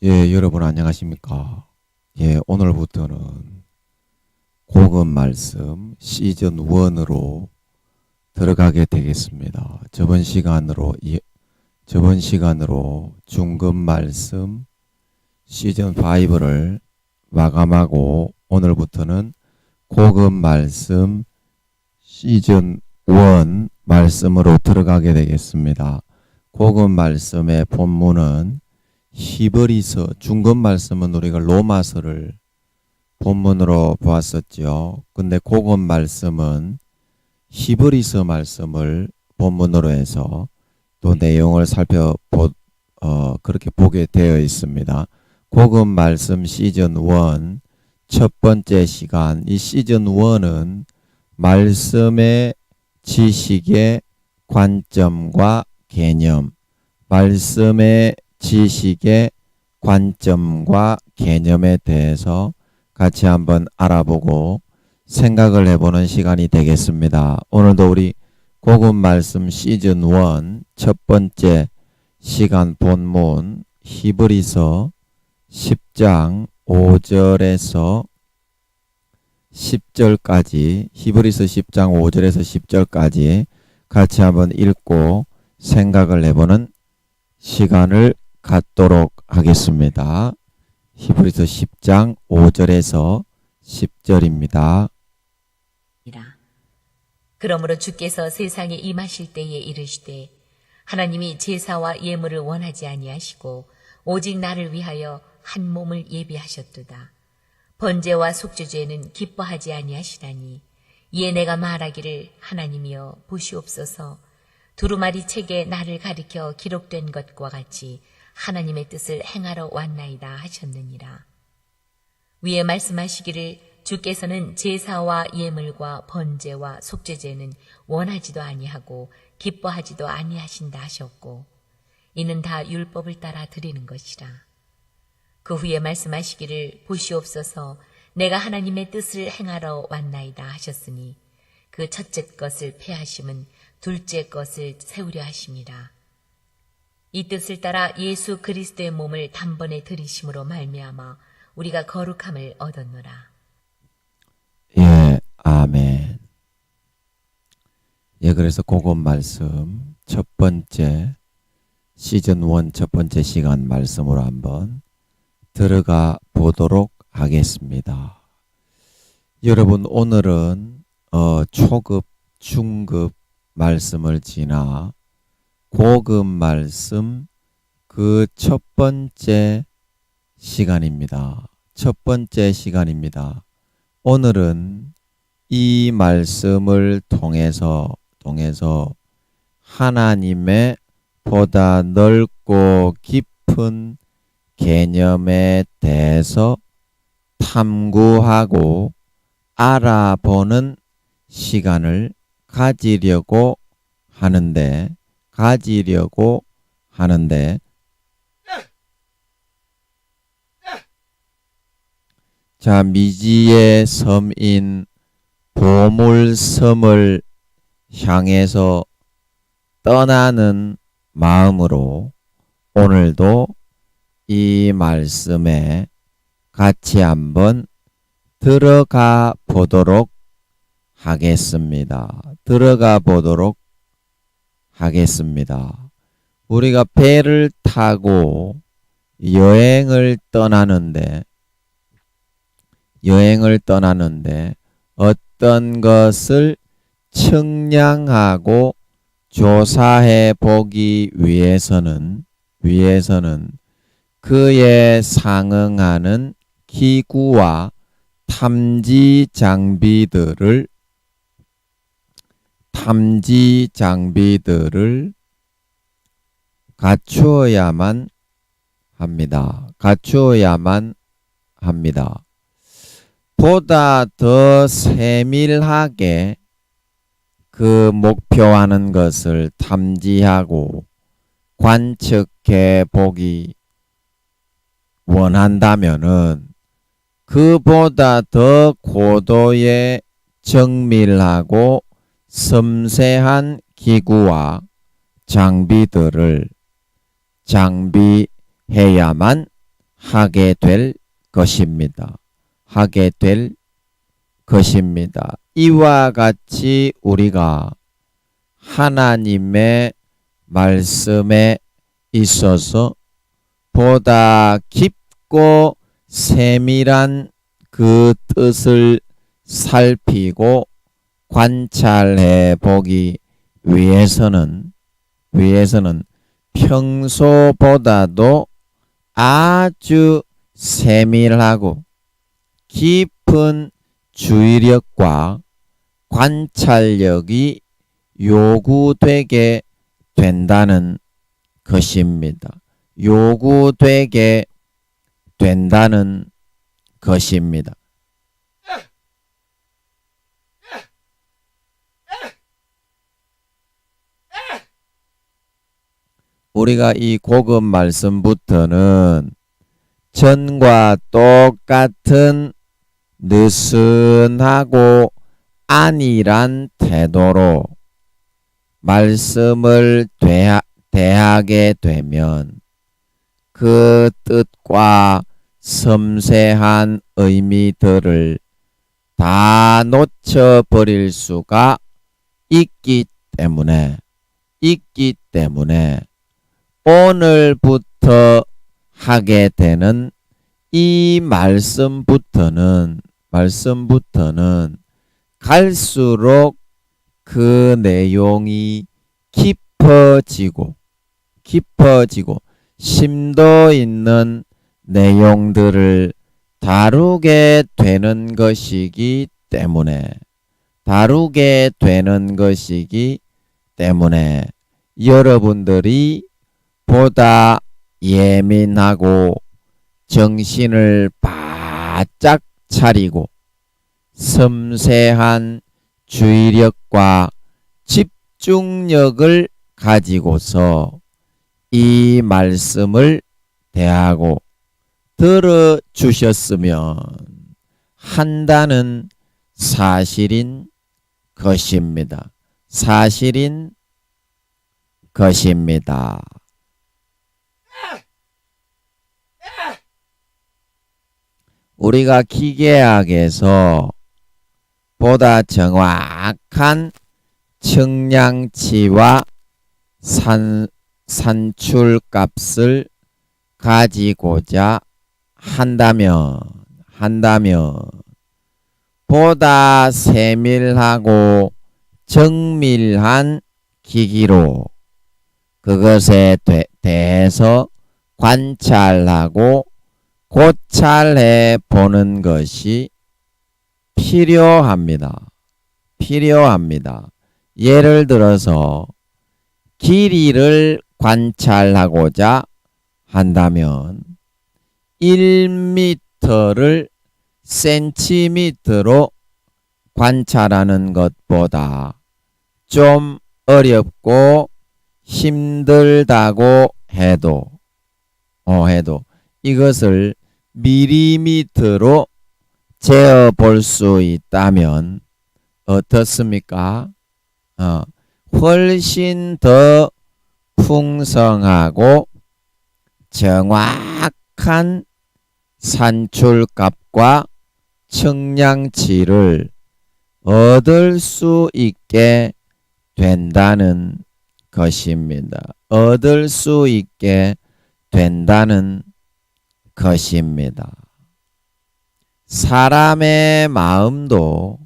예, 여러분 안녕하십니까? 예, 오늘부터는 복음 말씀 시즌 1으로 들어가게 되겠습니다. 저번 시간으로 중급 말씀 시즌 5를 마감하고 오늘부터는 복음 말씀 시즌 1 말씀으로 들어가게 되겠습니다. 복음 말씀의 본문은 히브리서, 중급 말씀은 우리가 로마서를 본문으로 보았었죠. 근데 복음 말씀은 히브리서 말씀을 본문으로 해서 또 내용을 그렇게 보게 되어 있습니다. 복음 말씀 시즌 1 첫 번째 시간, 이 시즌 1은 말씀의 지식의 관점과 개념, 말씀의 지식의 관점과 개념에 대해서 같이 한번 알아보고 생각을 해보는 시간이 되겠습니다. 오늘도 우리 복음 말씀 시즌 1 첫 번째 시간 본문 히브리서 10장 5절에서 10절까지 히브리서 10장 5절에서 10절까지 같이 한번 읽고 생각을 해보는 시간을 갖도록 하겠습니다. 히브리서 10장 5절에서 10절입니다. 그러므로 주께서 세상에 임하실 때에 이르시되 하나님이 제사와 예물을 원하지 아니하시고 오직 나를 위하여 한 몸을 예비하셨도다. 번제와 속죄제는 기뻐하지 아니하시다니 이에 내가 말하기를 하나님이여 보시옵소서 두루마리 책에 나를 가리켜 기록된 것과 같이 하나님의 뜻을 행하러 왔나이다 하셨느니라. 위에 말씀하시기를 주께서는 제사와 예물과 번제와 속죄제는 원하지도 아니하고 기뻐하지도 아니하신다 하셨고 이는 다 율법을 따라 드리는 것이라. 그 후에 말씀하시기를 보시옵소서 내가 하나님의 뜻을 행하러 왔나이다 하셨으니 그 첫째 것을 폐하심은 둘째 것을 세우려 하심이라. 이 뜻을 따라 예수 그리스도의 몸을 단번에 들이심으로 말미암아 우리가 거룩함을 얻었노라. 예, 아멘. 예, 그래서 복음 말씀 첫 번째 시즌 1 첫 번째 시간 말씀으로 한번 들어가 보도록 하겠습니다. 여러분 오늘은 초급, 중급 말씀을 지나 고급 말씀 그 첫 번째 시간입니다. 첫 번째 시간입니다. 오늘은 이 말씀을 통해서 하나님의 보다 넓고 깊은 개념에 대해서 탐구하고 알아보는 시간을 가지려고 하는데 자, 미지의 섬인 보물섬을 향해서 떠나는 마음으로 오늘도 이 말씀에 같이 한번 들어가 보도록 하겠습니다. 우리가 배를 타고 여행을 떠나는데 어떤 것을 측량하고 조사해 보기 위해서는 그에 상응하는 기구와 탐지 장비들을 갖추어야만 합니다. 보다 더 세밀하게 그 목표하는 것을 탐지하고 관측해 보기 원한다면은 그보다 더 고도의 정밀하고 섬세한 기구와 장비들을 장비해야만 하게 될 것입니다. 하게 될 것입니다. 이와 같이 우리가 하나님의 말씀에 있어서 보다 깊고 세밀한 그 뜻을 살피고 관찰해 보기 위해서는 평소보다도 아주 세밀하고 깊은 주의력과 관찰력이 요구되게 된다는 것입니다. 요구되게 된다는 것입니다. 우리가 이 고급 말씀부터는 전과 똑같은 느슨하고 안일한 태도로 말씀을 대하게 되면 그 뜻과 섬세한 의미들을 다 놓쳐버릴 수가 있기 때문에 오늘부터 하게 되는 이 말씀부터는 갈수록 그 내용이 깊어지고 심도 있는 내용들을 다루게 되는 것이기 때문에 여러분들이 보다 예민하고 정신을 바짝 차리고 섬세한 주의력과 집중력을 가지고서 이 말씀을 대하고 들어주셨으면 한다는 사실인 것입니다. 우리가 기계학에서 보다 정확한 측량치와 산출값을 가지고자 한다면 보다 세밀하고 정밀한 기기로 그것에 대해서 관찰하고 고찰해 보는 것이 필요합니다. 예를 들어서 길이를 관찰하고자 한다면 1m를 센티미터로 관찰하는 것보다 좀 어렵고 힘들다고 해도 이것을 밀리미터로 재어볼 수 있다면 어떻습니까? 훨씬 더 풍성하고 정확한 산출값과 측량치를 얻을 수 있게 된다는 것입니다. 사람의 마음도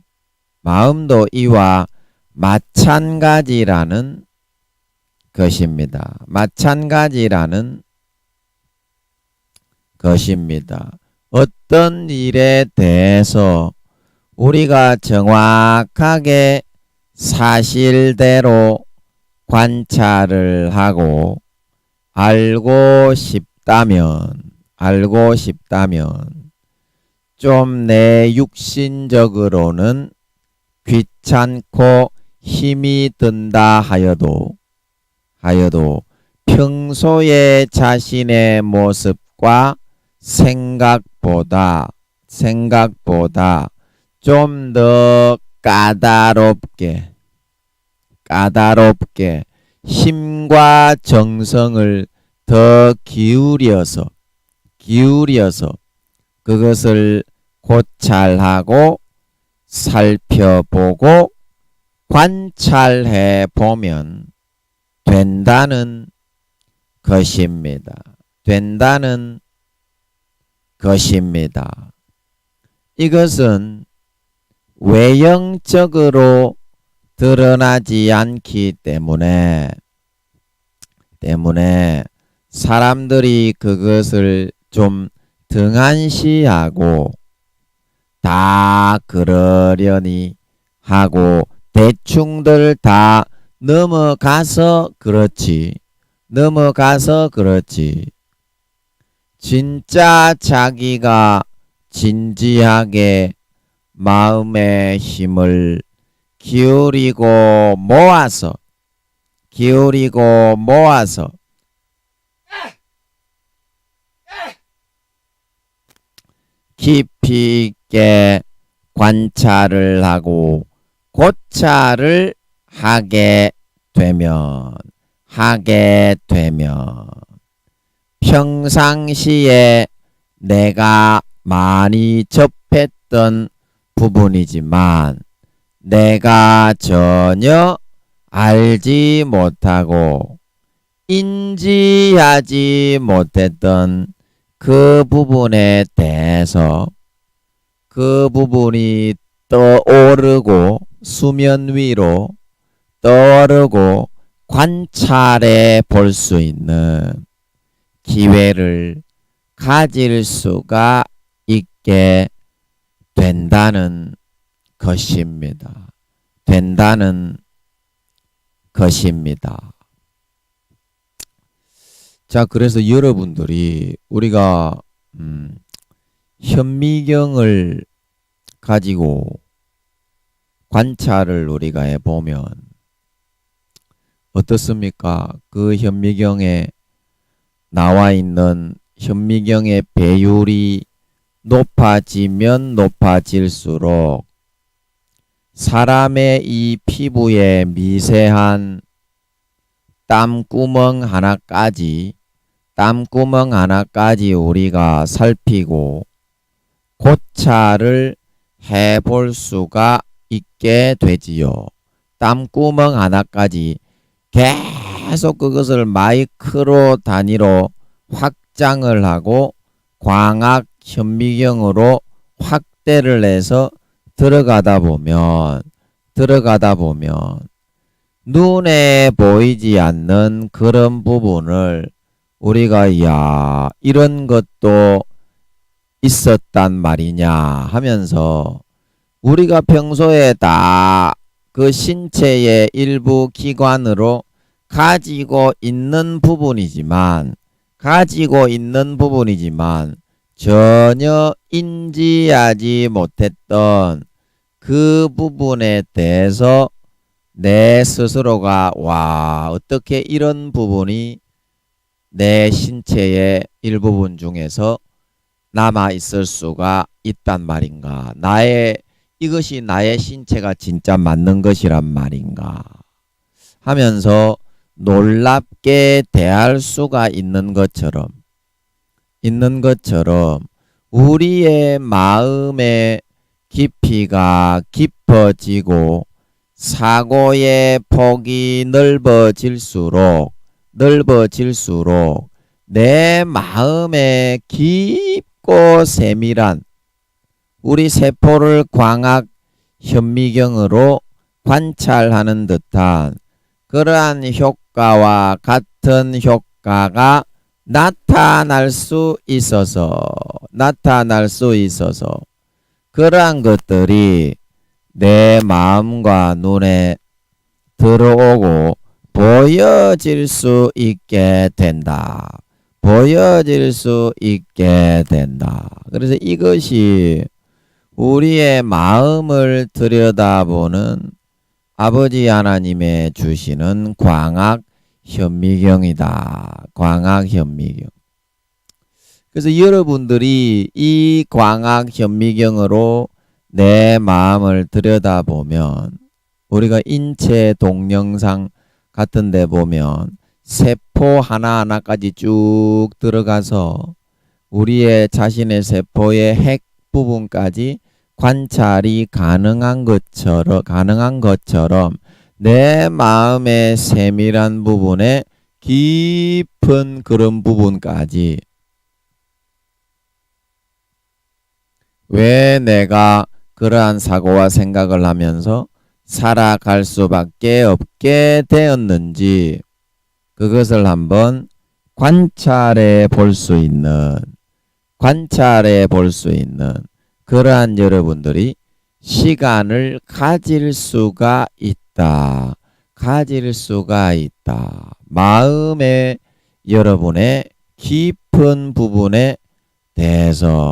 이와 마찬가지라는 것입니다. 어떤 일에 대해서 우리가 정확하게 사실대로 관찰을 하고 알고 싶다면 좀 내 육신적으로는 귀찮고 힘이 든다 하여도 평소에 자신의 모습과 생각보다 좀 더 까다롭게 힘과 정성을 더 기울여서 기울여서 그것을 고찰하고 살펴보고 관찰해 보면 된다는 것입니다. 된다는 것입니다. 이것은 외형적으로 드러나지 않기 때문에 사람들이 그것을 좀 등한시하고 다 그러려니 하고 대충들 다 넘어가서 그렇지. 진짜 자기가 진지하게 마음의 힘을 기울이고 모아서 깊이 있게 관찰을 하고 고찰을 하게 되면 평상시에 내가 많이 접했던 부분이지만 내가 전혀 알지 못하고 인지하지 못했던 그 부분에 대해서 그 부분이 떠오르고 수면 위로 떠오르고 관찰해 볼 수 있는 기회를 가질 수가 있게 된다는 것입니다. 자, 그래서 여러분들이 우리가 현미경을 가지고 관찰을 우리가 해보면 어떻습니까? 그 현미경에 나와 있는 현미경의 배율이 높아지면 높아질수록 사람의 이 피부에 미세한 땀구멍 하나까지 우리가 살피고 고찰을 해볼 수가 있게 되지요. 땀구멍 하나까지 계속 그것을 마이크로 단위로 확장을 하고 광학 현미경으로 확대를 해서 들어가다 보면 눈에 보이지 않는 그런 부분을 우리가 야 이런 것도 있었단 말이냐 하면서 우리가 평소에 다 그 신체의 일부 기관으로 가지고 있는 부분이지만 전혀 인지하지 못했던 그 부분에 대해서 내 스스로가 와 어떻게 이런 부분이 내 신체의 일부분 중에서 남아 있을 수가 있단 말인가. 이것이 나의 신체가 진짜 맞는 것이란 말인가 하면서 놀랍게 대할 수가 있는 것처럼 우리의 마음의 깊이가 깊어지고 사고의 폭이 넓어질수록 내 마음의 깊고 세밀한 우리 세포를 광학 현미경으로 관찰하는 듯한 그러한 효과와 같은 효과가 나타날 수 있어서 그러한 것들이 내 마음과 눈에 들어오고 보여질 수 있게 된다. 그래서 이것이 우리의 마음을 들여다보는 아버지 하나님의 주시는 광학 현미경이다. 그래서 여러분들이 이 광학 현미경으로 내 마음을 들여다보면 우리가 인체 동영상 같은 데 보면 세포 하나하나까지 쭉 들어가서 우리의 자신의 세포의 핵 부분까지 관찰이 가능한 것처럼 내 마음의 세밀한 부분에 깊은 그런 부분까지 왜 내가 그러한 사고와 생각을 하면서 살아갈 수밖에 없게 되었는지 그것을 한번 관찰해 볼 수 있는 그러한 여러분들이 시간을 가질 수가 있다. 마음의 여러분의 깊은 부분에 대해서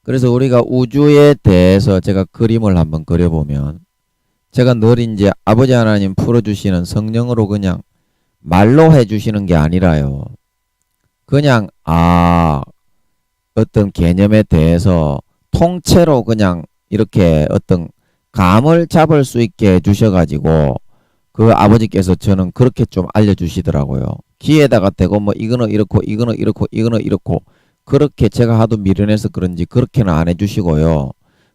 그래서 우리가 우주에 대해서 제가 그림을 한번 그려보면 제가 늘 이제 아버지 하나님 풀어주시는 성령으로 그냥 말로 해주시는 게 아니라요. 그냥 어떤 개념에 대해서 통째로 그냥 이렇게 어떤 감을 잡을 수 있게 해주셔가지고 그 아버지께서 저는 그렇게 좀 알려주시더라고요. 귀에다가 대고 뭐 이거는 이렇고 그렇게 제가 하도 미련해서 그런지 그렇게는 안 해주시고요.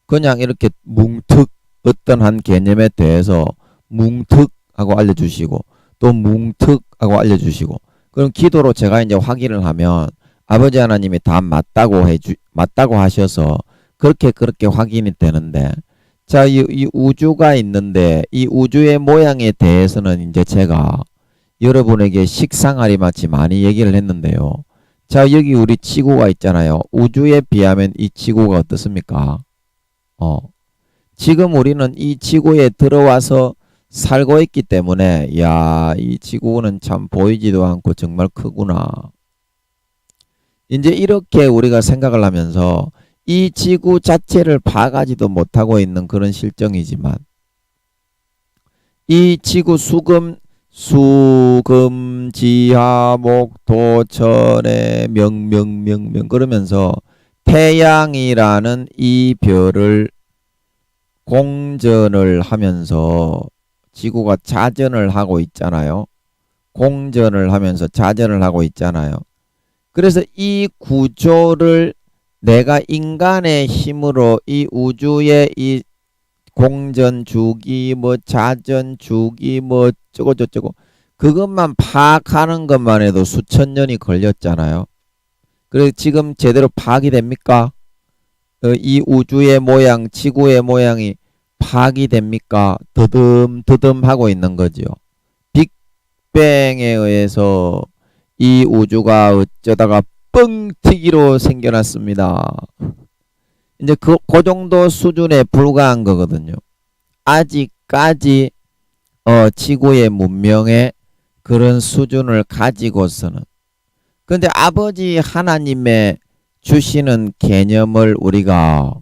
그냥 이렇게 뭉툭 어떤 한 개념에 대해서 뭉툭하고 알려주시고 또 뭉툭하고 알려주시고 그럼 기도로 제가 이제 확인을 하면 아버지 하나님이 다 맞다고 하셔서 그렇게 확인이 되는데 자, 이 우주가 있는데 이 우주의 모양에 대해서는 이제 제가 여러분에게 식상하리 마치 많이 얘기를 했는데요. 자, 여기 우리 지구가 있잖아요. 우주에 비하면 이 지구가 어떻습니까? 지금 우리는 이 지구에 들어와서 살고 있기 때문에 이 지구는 참 보이지도 않고 정말 크구나. 이제 이렇게 우리가 생각을 하면서 이 지구 자체를 봐가지도 못하고 있는 그런 실정이지만 이 지구 수금 지하 목토 철의 명명 그러면서 태양이라는 이 별을 공전을 하면서 지구가 자전을 하고 있잖아요. 공전을 하면서 자전을 하고 있잖아요. 그래서 이 구조를 내가 인간의 힘으로 이 우주의 이 공전 주기 뭐 자전 주기 뭐 저거 그것만 파악하는 것만 해도 수천 년이 걸렸잖아요. 그래서 지금 제대로 파악이 됩니까? 이 우주의 모양, 지구의 모양이 파악이 됩니까? 더듬 하고 있는 거죠. 빅뱅에 의해서 이 우주가 어쩌다가 뻥튀기로 생겨났습니다. 이제 그 정도 수준에 불과한 거거든요. 아직까지 지구의 문명의 그런 수준을 가지고서는 근데 아버지 하나님의 주시는 개념을 우리가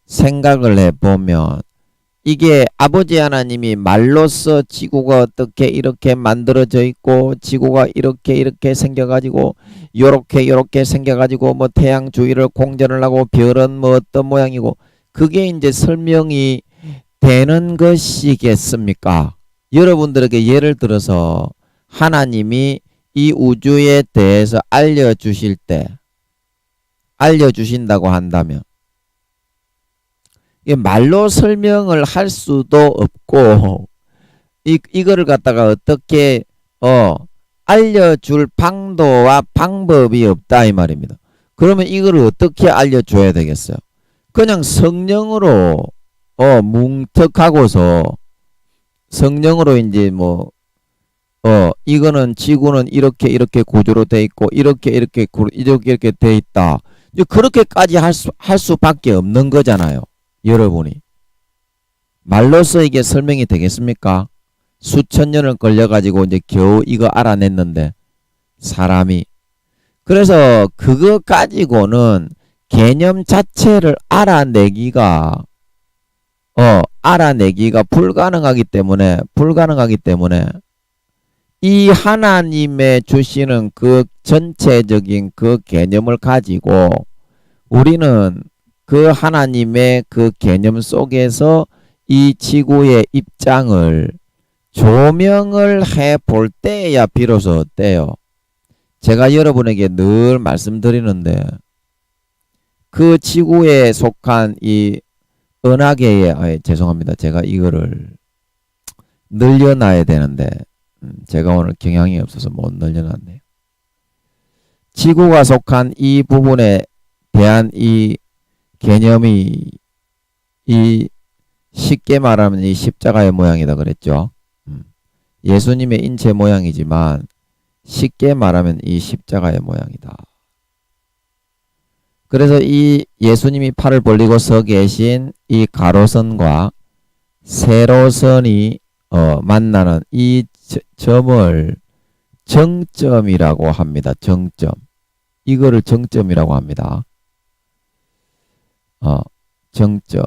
생각을 해보면 이게 아버지 하나님이 말로써 지구가 어떻게 이렇게 만들어져 있고 지구가 이렇게 생겨가지고 요렇게 생겨가지고 뭐 태양 주위를 공전을 하고 별은 뭐 어떤 모양이고 그게 이제 설명이 되는 것이겠습니까? 여러분들에게 예를 들어서 하나님이 이 우주에 대해서 알려주신다고 한다면 말로 설명을 할 수도 없고 이거를 갖다가 어떻게 알려줄 방도와 방법이 없다 이 말입니다. 그러면 이거를 어떻게 알려줘야 되겠어요? 그냥 성령으로 뭉툭하고서 성령으로 이제 뭐 이거는 지구는 이렇게 구조로 돼 있고 이렇게 돼 있다. 이제 그렇게까지 할 수밖에 없는 거잖아요. 여러분이 말로써 이게 설명이 되겠습니까? 수천 년을 걸려가지고 이제 겨우 이거 알아냈는데 사람이 그래서 그거 가지고는 개념 자체를 알아내기가 불가능하기 때문에 이 하나님의 주시는 그 전체적인 그 개념을 가지고 우리는 그 하나님의 그 개념 속에서 이 지구의 입장을 조명을 해 볼 때야 비로소 어때요? 제가 여러분에게 늘 말씀드리는데 그 지구에 속한 이 은하계에 죄송합니다. 제가 이거를 늘려놔야 되는데 제가 오늘 경향이 없어서 못 늘려놨네요. 지구가 속한 이 부분에 대한 이 개념이 이 쉽게 말하면 이 십자가의 모양이다 그랬죠. 예수님의 인체 모양이지만 쉽게 말하면 이 십자가의 모양이다. 그래서 이 예수님이 팔을 벌리고 서 계신 이 가로선과 세로선이 만나는 이 점을 정점이라고 합니다. 정점. 이거를 정점이라고 합니다. 정점.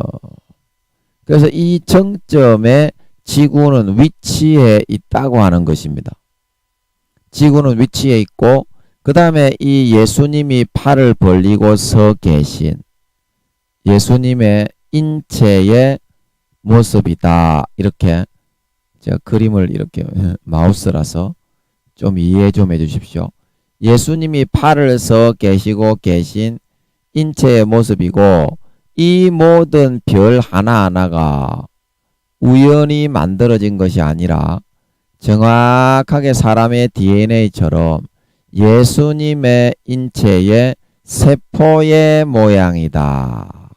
그래서 이 정점에 지구는 위치해 있다고 하는 것입니다. 지구는 위치해 있고 그 다음에 이 예수님이 팔을 벌리고 서 계신 예수님의 인체의 모습이다. 이렇게 제가 그림을 이렇게 마우스라서 좀 이해 좀 해주십시오. 예수님이 팔을 서 계시고 계신 인체의 모습이고 이 모든 별 하나하나가 우연히 만들어진 것이 아니라 정확하게 사람의 DNA처럼 예수님의 인체의 세포의 모양이다.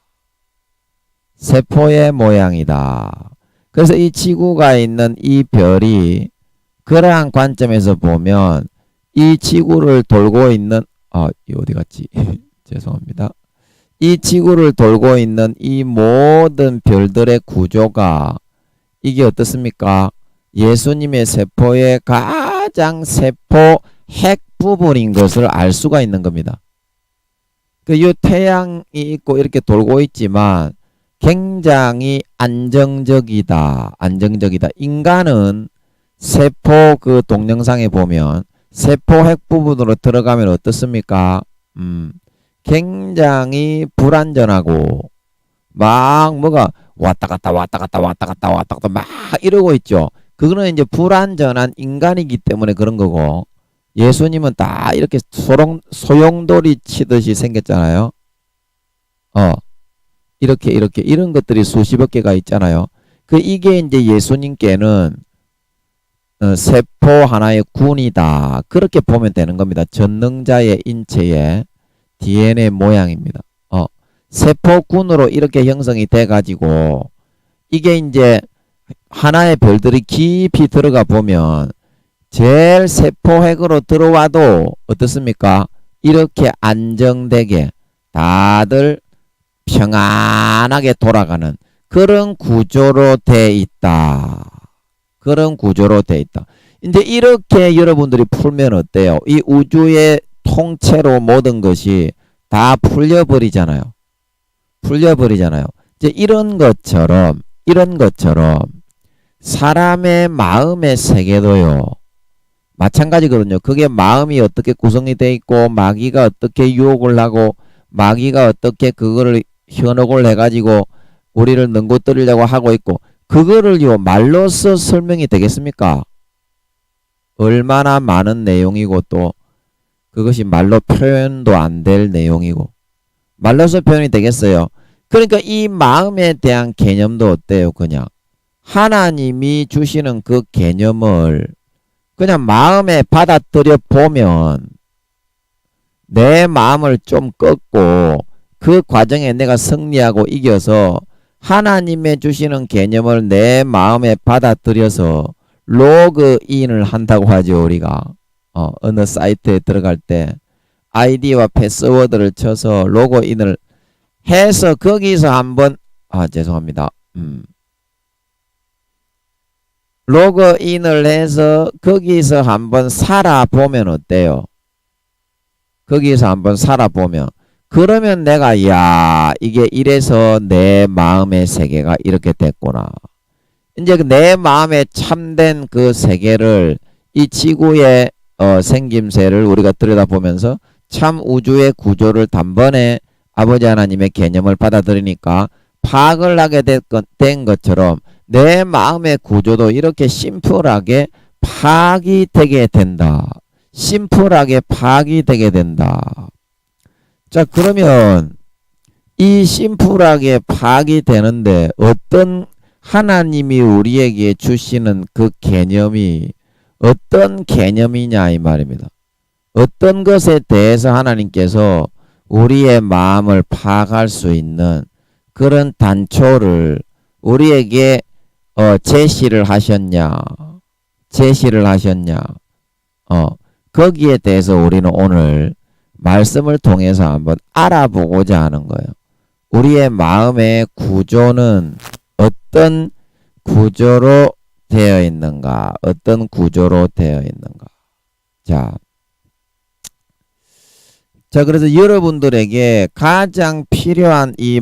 세포의 모양이다. 그래서 이 지구가 있는 이 별이 그러한 관점에서 보면 이 지구를 돌고 있는 어디 갔지? 죄송합니다. 이 지구를 돌고 있는 이 모든 별들의 구조가 이게 어떻습니까? 예수님의 세포의 가장 세포 핵 부분인 것을 알 수가 있는 겁니다. 이 태양이 있고 이렇게 돌고 있지만 굉장히 안정적이다. 안정적이다. 인간은 세포 그 동영상에 보면 세포 핵 부분으로 들어가면 어떻습니까? 굉장히 불안전하고 막 뭐가 왔다 갔다 왔다 갔다 왔다 갔다 왔다 갔다 막 이러고 있죠. 그거는 이제 불안전한 인간이기 때문에 그런 거고 예수님은 다 이렇게 소용돌이 치듯이 생겼잖아요. 이렇게 이런 것들이 수십억 개가 있잖아요. 이게 이제 예수님께는 세포 하나의 군이다. 그렇게 보면 되는 겁니다. 전능자의 인체의 DNA 모양입니다. 세포군으로 이렇게 형성이 돼 가지고 이게 이제 하나의 별들이 깊이 들어가 보면 제일 세포핵으로 들어와도 어떻습니까? 이렇게 안정되게 다들 평안하게 돌아가는 그런 구조로 돼 있다. 그런 구조로 돼 있다. 이제 이렇게 여러분들이 풀면 어때요? 이 우주의 통째로 모든 것이 다 풀려버리잖아요. 풀려버리잖아요. 이제 이런 것처럼 사람의 마음의 세계도요. 마찬가지거든요. 그게 마음이 어떻게 구성이 돼 있고 마귀가 어떻게 유혹을 하고 마귀가 어떻게 그거를 현혹을 해가지고 우리를 넘고뜨리려고 하고 있고 그거를요 말로써 설명이 되겠습니까? 얼마나 많은 내용이고 또 그것이 말로 표현도 안 될 내용이고 말로써 표현이 되겠어요. 그러니까 이 마음에 대한 개념도 어때요? 그냥 하나님이 주시는 그 개념을 그냥 마음에 받아들여 보면 내 마음을 좀 꺾고 그 과정에 내가 승리하고 이겨서 하나님의 주시는 개념을 내 마음에 받아들여서 로그인을 한다고 하죠. 우리가 어느 사이트에 들어갈 때 아이디와 패스워드를 쳐서 로그인을 해서 거기서 한번 죄송합니다. 로그인을 해서 거기서 한번 살아보면 어때요? 거기서 한번 살아보면 그러면 내가 이게 이래서 내 마음의 세계가 이렇게 됐구나. 이제 내 마음에 참된 그 세계를 이 지구의 생김새를 우리가 들여다보면서 참 우주의 구조를 단번에 아버지 하나님의 개념을 받아들이니까 파악을 하게 된 것처럼 내 마음의 구조도 이렇게 심플하게 파악이 되게 된다. 심플하게 파악이 되게 된다. 자, 그러면 이 심플하게 파악이 되는데 어떤 하나님이 우리에게 주시는 그 개념이 어떤 개념이냐 이 말입니다. 어떤 것에 대해서 하나님께서 우리의 마음을 파악할 수 있는 그런 단초를 우리에게 제시를 하셨냐. 거기에 대해서 우리는 오늘 말씀을 통해서 한번 알아보고자 하는 거예요. 우리의 마음의 구조는 어떤 구조로 되어 있는가? 어떤 구조로 되어 있는가? 자, 그래서 여러분들에게 가장 필요한 이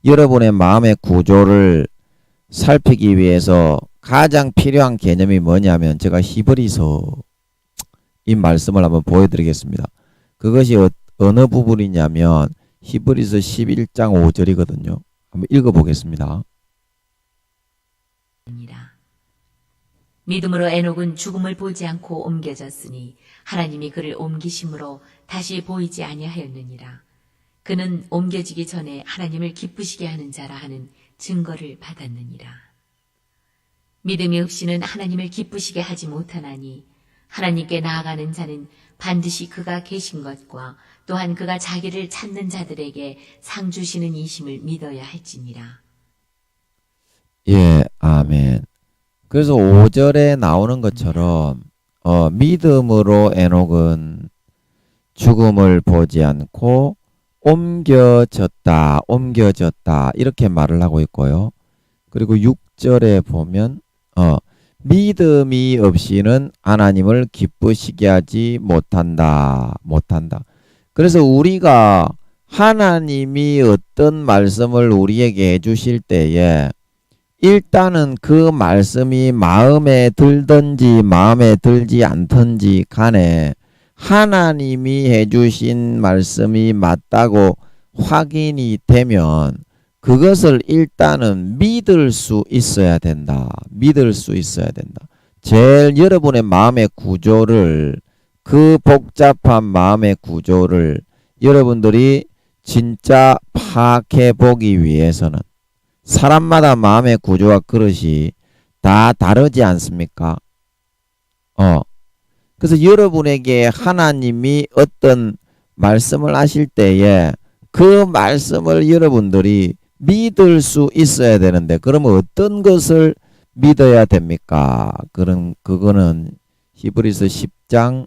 여러분의 마음의 구조를 살피기 위해서 가장 필요한 개념이 뭐냐면 제가 히브리서 이 말씀을 한번 보여드리겠습니다. 그것이 어느 부분이냐면 히브리서 11장 5절이거든요. 한번 읽어보겠습니다. 믿음으로 에녹은 죽음을 보지 않고 옮겨졌으니 하나님이 그를 옮기심으로 다시 보이지 아니하였느니라. 그는 옮겨지기 전에 하나님을 기쁘시게 하는 자라 하는 증거를 받았느니라. 믿음이 없이는 하나님을 기쁘시게 하지 못하나니 하나님께 나아가는 자는 반드시 그가 계신 것과 또한 그가 자기를 찾는 자들에게 상 주시는 이심을 믿어야 할지니라. 예, 아멘. 그래서 5절에 나오는 것처럼 믿음으로 에녹은 죽음을 보지 않고 옮겨졌다 이렇게 말을 하고 있고요. 그리고 6절에 보면 믿음이 없이는 하나님을 기쁘시게 하지 못한다. 그래서 우리가 하나님이 어떤 말씀을 우리에게 해주실 때에 일단은 그 말씀이 마음에 들든지 마음에 들지 않든지 간에 하나님이 해주신 말씀이 맞다고 확인이 되면 그것을 일단은 믿을 수 있어야 된다. 제일 여러분의 마음의 구조를, 그 복잡한 마음의 구조를 여러분들이 진짜 파악해 보기 위해서는 사람마다 마음의 구조와 그릇이 다 다르지 않습니까? 그래서 여러분에게 하나님이 어떤 말씀을 하실 때에 그 말씀을 여러분들이 믿을 수 있어야 되는데 그러면 어떤 것을 믿어야 됩니까? 그거는 히브리서 10장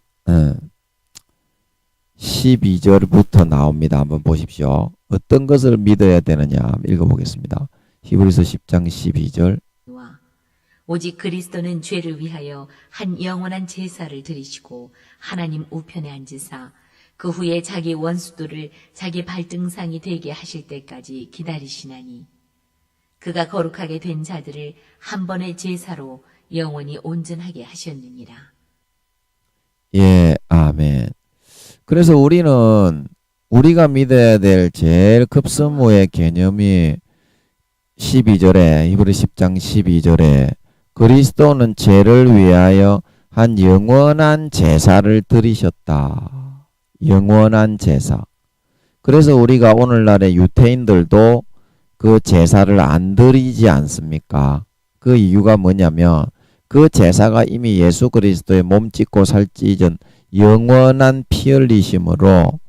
12절부터 나옵니다. 한번 보십시오. 어떤 것을 믿어야 되느냐 읽어보겠습니다. 히브리서 10장 12절. 오직 그리스도는 죄를 위하여 한 영원한 제사를 드리시고 하나님 우편에 앉으사 그 후에 자기 원수들을 자기 발등상이 되게 하실 때까지 기다리시나니 그가 거룩하게 된 자들을 한 번의 제사로 영원히 온전하게 하셨느니라. 예, 아멘. 그래서 우리가 믿어야 될 제일 급선무의 개념이 12절에 히브리 10장 12절에 그리스도는 죄를 위하여 한 영원한 제사를 드리셨다. 영원한 제사. 그래서 우리가 오늘날의 유태인들도 그 제사를 안 드리지 않습니까? 그 이유가 뭐냐면 그 제사가 이미 예수 그리스도의 몸 찢고 살찌 전 영원한 피 흘리심으로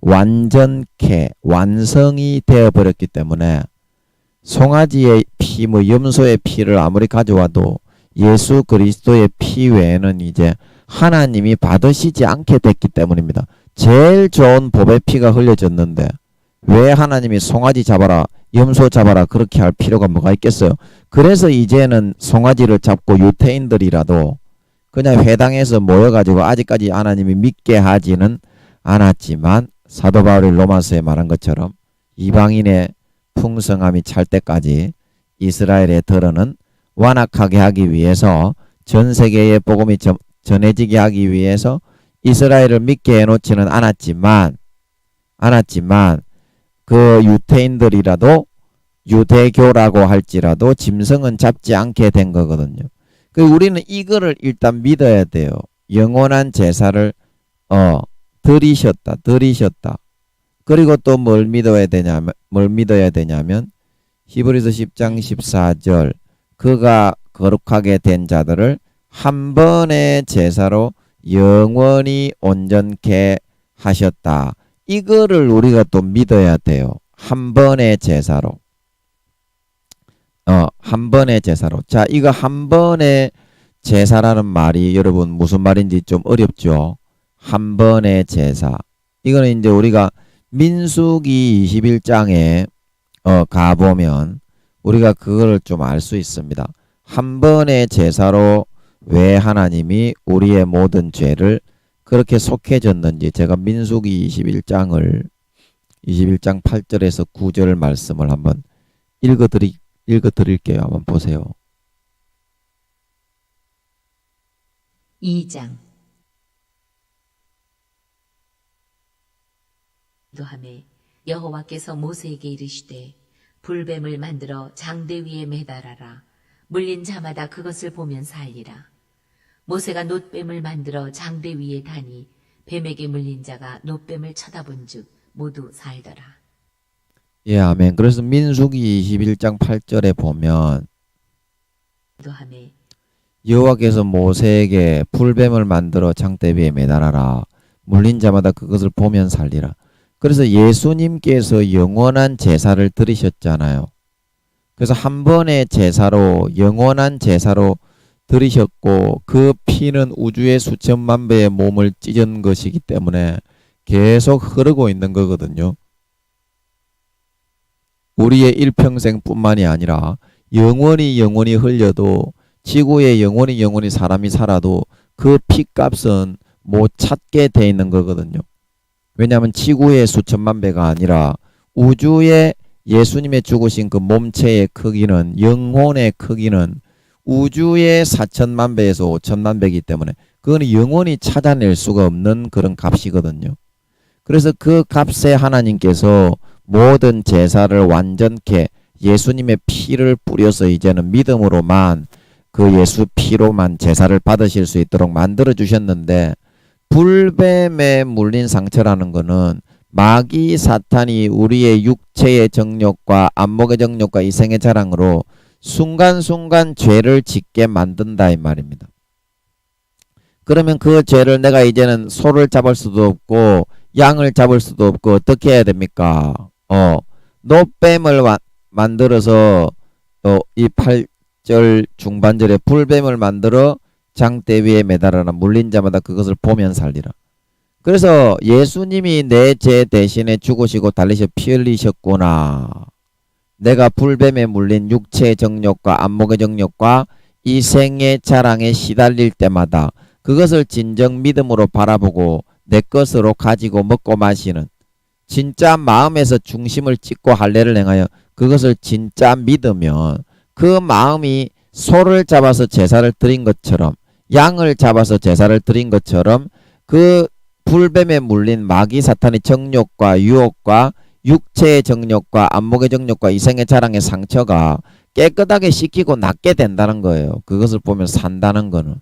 완전케 완성이 되어버렸기 때문에 송아지의 피, 염소의 피를 아무리 가져와도 예수 그리스도의 피 외에는 이제 하나님이 받으시지 않게 됐기 때문입니다. 제일 좋은 보배 피가 흘려졌는데 왜 하나님이 송아지 잡아라, 염소 잡아라 그렇게 할 필요가 뭐가 있겠어요? 그래서 이제는 송아지를 잡고 유태인들이라도 그냥 회당에서 모여가지고 아직까지 하나님이 믿게 하지는 않았지만 사도 바울이 로마서에 말한 것처럼 이방인의 풍성함이 찰 때까지 이스라엘의 들어는 완악하게 하기 위해서 전 세계의 복음이 전해지게 하기 위해서 이스라엘을 믿게 해놓지는 않았지만 그 유태인들이라도 유대교라고 할지라도 짐승은 잡지 않게 된 거거든요. 그 우리는 이거를 일단 믿어야 돼요. 영원한 제사를 드리셨다. 그리고 또 뭘 믿어야 되냐면 히브리서 10장 14절 그가 거룩하게 된 자들을 한 번의 제사로 영원히 온전케 하셨다. 이거를 우리가 또 믿어야 돼요. 한 번의 제사로. 한 번의 제사로. 자, 이거 한 번의 제사라는 말이 여러분 무슨 말인지 좀 어렵죠? 한 번의 제사. 이거는 이제 우리가 민수기 21장에 가보면 우리가 그걸 좀 알 수 있습니다. 한 번의 제사로 왜 하나님이 우리의 모든 죄를 그렇게 속해졌는지 제가 민수기 21장 8절에서 9절 말씀을 한번 읽어드릴게요. 한번 보세요. 2장 기도하매 여호와께서 모세에게 이르시되 불뱀을 만들어 장대 위에 매달아라. 물린 자마다 그것을 보면 살리라. 모세가 놋뱀을 만들어 장대 위에 다니 뱀에게 물린 자가 놋뱀을 쳐다본즉 모두 살더라. 예, 아멘. 그래서 민수기 21장 8절에 보면 기도하매 여호와께서 모세에게 불뱀을 만들어 장대 위에 매달아라. 물린 자마다 그것을 보면 살리라. 그래서 예수님께서 영원한 제사를 드리셨잖아요. 그래서 한 번의 제사로 영원한 제사로 드리셨고 그 피는 우주의 수천만 배의 몸을 찢은 것이기 때문에 계속 흐르고 있는 거거든요. 우리의 일평생뿐만이 아니라 영원히 흘려도 지구에 영원히 사람이 살아도 그 피값은 못 찾게 돼 있는 거거든요. 왜냐하면 지구의 수천만 배가 아니라 우주의 예수님의 죽으신 그 몸체의 크기는 영혼의 크기는 우주의 4천만 배에서 5천만 배이기 때문에 그건 영원히 찾아낼 수가 없는 그런 값이거든요. 그래서 그 값에 하나님께서 모든 제사를 완전케 예수님의 피를 뿌려서 이제는 믿음으로만 그 예수 피로만 제사를 받으실 수 있도록 만들어 주셨는데 불뱀에 물린 상처라는 거는 마귀 사탄이 우리의 육체의 정욕과 안목의 정욕과 이생의 자랑으로 순간순간 죄를 짓게 만든다 이 말입니다. 그러면 그 죄를 내가 이제는 소를 잡을 수도 없고 양을 잡을 수도 없고 어떻게 해야 됩니까? 놋뱀을 만들어서 이 8절 중반절에 불뱀을 만들어 장대 위에 매달아라. 물린 자마다 그것을 보면 살리라. 그래서 예수님이 내 죄 대신에 죽으시고 달리셔 피 흘리셨구나. 내가 불뱀에 물린 육체의 정욕과 안목의 정욕과 이 생의 자랑에 시달릴 때마다 그것을 진정 믿음으로 바라보고 내 것으로 가지고 먹고 마시는 진짜 마음에서 중심을 찍고 할례를 행하여 그것을 진짜 믿으면 그 마음이 소를 잡아서 제사를 드린 것처럼 양을 잡아서 제사를 드린 것처럼 그 불뱀에 물린 마귀 사탄의 정욕과 유혹과 육체의 정욕과 안목의 정욕과 이생의 자랑의 상처가 깨끗하게 씻기고 낫게 된다는 거예요. 그것을 보면 산다는 거는.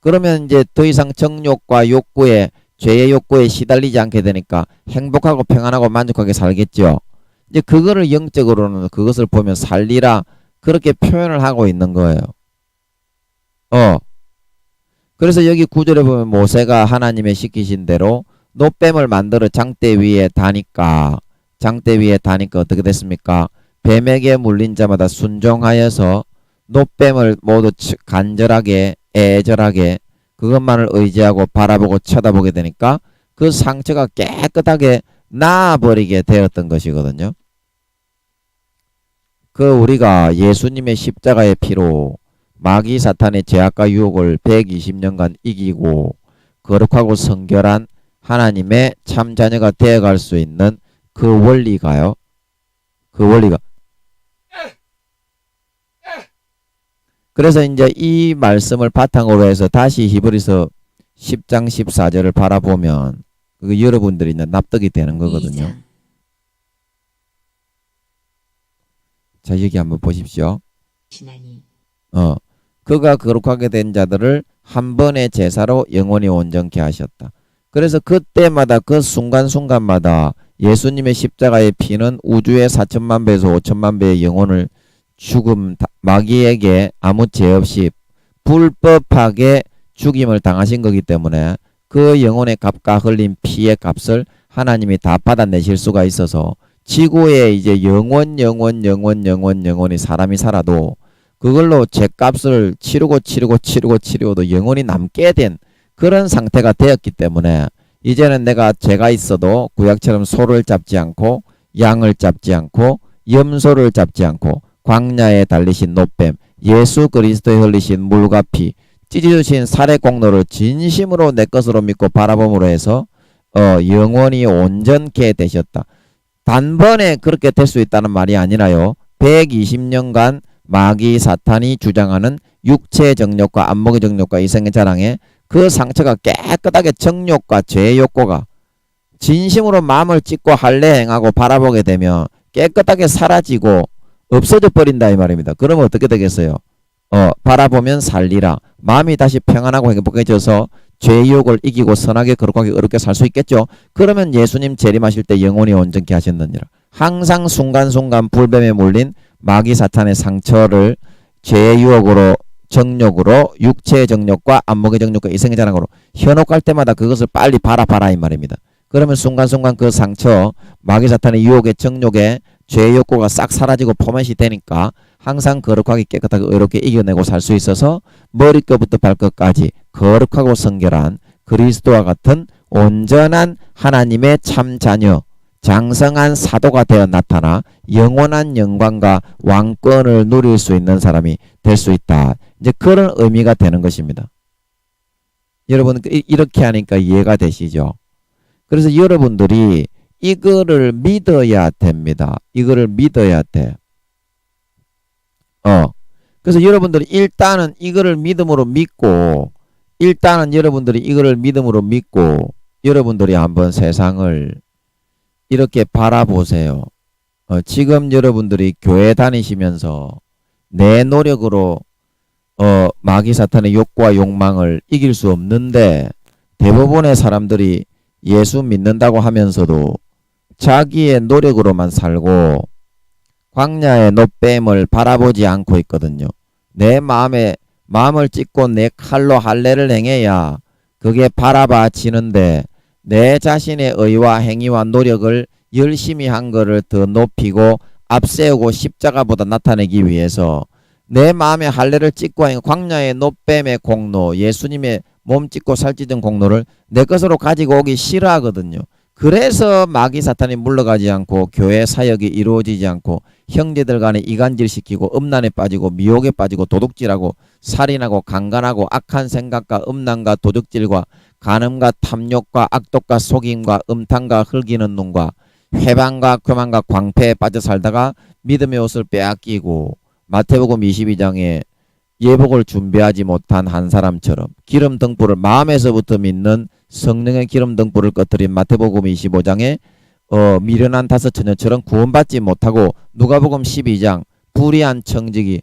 그러면 이제 더 이상 정욕과 욕구에 죄의 욕구에 시달리지 않게 되니까 행복하고 평안하고 만족하게 살겠죠. 이제 그거를 영적으로는 그것을 보면 살리라 그렇게 표현을 하고 있는 거예요. 그래서 여기 9절에 보면 모세가 하나님의 시키신 대로 놋뱀을 만들어 장대 위에 다니까 어떻게 됐습니까? 뱀에게 물린 자마다 순종하여서 놋뱀을 모두 간절하게 애절하게 그것만을 의지하고 바라보고 쳐다보게 되니까 그 상처가 깨끗하게 나아버리게 되었던 것이거든요. 그 우리가 예수님의 십자가의 피로 마귀 사탄의 죄악과 유혹을 120년간 이기고 거룩하고 성결한 하나님의 참 자녀가 되어갈 수 있는 그 원리가요. 그 원리가. 그래서 이제 이 말씀을 바탕으로 해서 다시 히브리서 10장 14절을 바라보면 그 여러분들이 이제 납득이 되는 거거든요. 2장. 자, 여기 한번 보십시오. 신하니 그가 거룩하게 된 자들을 한 번의 제사로 영원히 온전케 하셨다. 그래서 그때마다 그 순간순간마다 예수님의 십자가의 피는 우주의 4천만 배에서 5천만 배의 영혼을 죽음 마귀에게 아무 죄 없이 불법하게 죽임을 당하신 거기 때문에 그 영혼의 값과 흘린 피의 값을 하나님이 다 받아내실 수가 있어서 지구에 이제 영원히 사람이 살아도 그걸로 죄값을 치르고도 영원히 남게 된 그런 상태가 되었기 때문에 이제는 내가 죄가 있어도 구약처럼 소를 잡지 않고 양을 잡지 않고 염소를 잡지 않고 광야에 달리신 노뱀 예수 그리스도에 흘리신 물과 피 찢어주신 살의 공로를 진심으로 내 것으로 믿고 바라봄으로 해서 영원히 온전케 되셨다. 단번에 그렇게 될 수 있다는 말이 아니라요. 120년간 마귀 사탄이 주장하는 육체 정욕과 안목의 정욕과 이성의 자랑에 그 상처가 깨끗하게 정욕과 죄의 욕구가 진심으로 마음을 찢고 할례 행하고 바라보게 되면 깨끗하게 사라지고 없어져 버린다 이 말입니다. 그러면 어떻게 되겠어요? 바라보면 살리라. 마음이 다시 평안하고 행복해져서 죄의 유혹을 이기고 선하게 거룩하게 의롭게 살 수 있겠죠. 그러면 예수님 재림하실 때 영원히 온전케 하셨느니라. 항상 순간순간 불뱀에 몰린 마귀 사탄의 상처를 죄의 유혹으로 정욕으로 육체의 정욕과 안목의 정욕과 이성의 자랑으로 현혹할 때마다 그것을 빨리 바라봐라 이 말입니다. 그러면 순간순간 그 상처 마귀 사탄의 유혹의 정욕의 죄의 욕구가 싹 사라지고 포맷이 되니까 항상 거룩하게 깨끗하게 의롭게 이겨내고 살 수 있어서 머리끝부터 발끝까지 거룩하고 성결한 그리스도와 같은 온전한 하나님의 참 자녀 장성한 사도가 되어 나타나 영원한 영광과 왕권을 누릴 수 있는 사람이 될 수 있다. 이제 그런 의미가 되는 것입니다. 여러분 이렇게 하니까 이해가 되시죠? 그래서 여러분들이 이거를 믿어야 됩니다. 이거를 믿어야 돼. 그래서 여러분들이 일단은 이거를 믿음으로 믿고 여러분들이 한번 세상을 이렇게 바라보세요. 지금 여러분들이 교회 다니시면서 내 노력으로 마귀 사탄의 욕구와 욕망을 이길 수 없는데 대부분의 사람들이 예수 믿는다고 하면서도 자기의 노력으로만 살고 광야의 노뱀을 바라보지 않고 있거든요. 내 마음을 찢고 내 칼로 할례를 행해야 그게 바라봐지는데 내 자신의 의와 행위와 노력을 열심히 한 거를 더 높이고 앞세우고 십자가보다 나타내기 위해서 내 마음의 할례를 찢고 한 광야의 노뱀의 공로 예수님의 몸 찢고 살 찢은 공로를 내 것으로 가지고 오기 싫어하거든요. 그래서 마귀 사탄이 물러가지 않고 교회 사역이 이루어지지 않고 형제들 간에 이간질시키고 음란에 빠지고 미혹에 빠지고 도둑질하고 살인하고 강간하고 악한 생각과 음란과 도둑질과 간음과 탐욕과 악독과 속임과 음탕과 흘기는 눈과 회방과 교만과 광패에 빠져 살다가 믿음의 옷을 빼앗기고 마태복음 22장에 예복을 준비하지 못한 한 사람처럼 기름 등불을 마음에서부터 믿는 성령의 기름 등불을 꺼뜨린 마태복음 25장에 미련한 다섯 처녀처럼 구원받지 못하고 누가복음 12장 불의한 청지기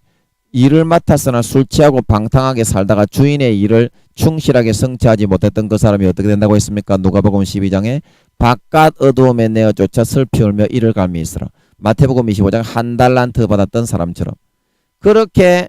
일을 맡았으나 술 취하고 방탕하게 살다가 주인의 일을 충실하게 성취하지 못했던 그 사람이 어떻게 된다고 했습니까? 누가복음 12장에 바깥 어두움에 내어 쫓아 슬피 울며 이를 갈미 있으라. 마태복음 25장 한 달란트 받았던 사람처럼 그렇게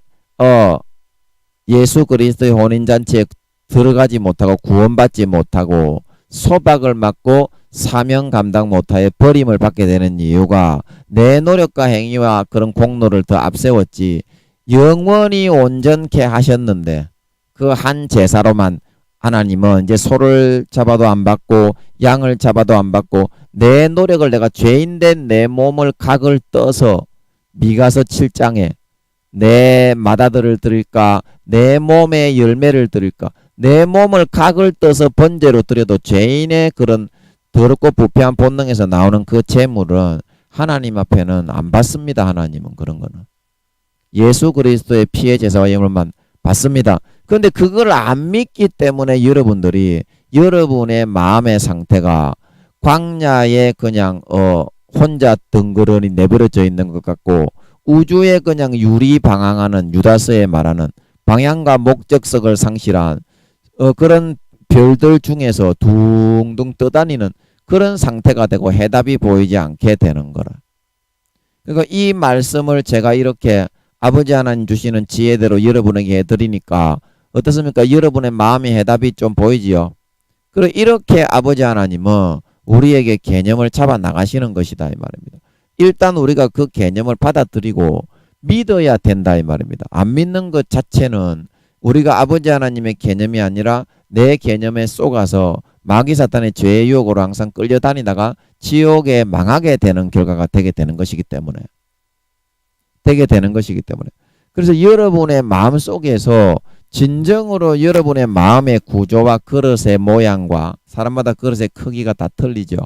예수 그리스도의 혼인잔치에 들어가지 못하고 구원받지 못하고 소박을 맞고 사명 감당 못하여 버림을 받게 되는 이유가 내 노력과 행위와 그런 공로를 더 앞세웠지 영원히 온전케 하셨는데 그 한 제사로만 하나님은 이제 소를 잡아도 안 받고 양을 잡아도 안 받고 내 노력을 내가 죄인된 내 몸을 각을 떠서 미가서 7장에 내 맏아들을 드릴까 내 몸의 열매를 드릴까 내 몸을 각을 떠서 번제로 드려도 죄인의 그런 더럽고 부패한 본능에서 나오는 그 제물은 하나님 앞에는 안 받습니다. 하나님은 그런 거는 예수 그리스도의 피의 제사와 예물만 받습니다. 그런데 그걸 안 믿기 때문에 여러분들이 여러분의 마음의 상태가 광야에 그냥 혼자 덩그러니 내버려져 있는 것 같고 우주에 그냥 유리방황하는 유다서에 말하는 방향과 목적성을 상실한 그런 별들 중에서 둥둥 떠다니는 그런 상태가 되고 해답이 보이지 않게 되는 거라. 그러니까 이 말씀을 제가 이렇게 아버지 하나님 주시는 지혜대로 여러분에게 해드리니까 어떻습니까? 여러분의 마음의 해답이 좀 보이지요? 그리고 이렇게 아버지 하나님은 우리에게 개념을 잡아 나가시는 것이다 이 말입니다. 일단 우리가 그 개념을 받아들이고 믿어야 된다 이 말입니다. 안 믿는 것 자체는 우리가 아버지 하나님의 개념이 아니라 내 개념에 속아서 마귀 사탄의 죄의 유혹으로 항상 끌려다니다가 지옥에 망하게 되는 결과가 되게 되는 것이기 때문에 그래서 여러분의 마음 속에서 진정으로 여러분의 마음의 구조와 그릇의 모양과 사람마다 그릇의 크기가 다 틀리죠.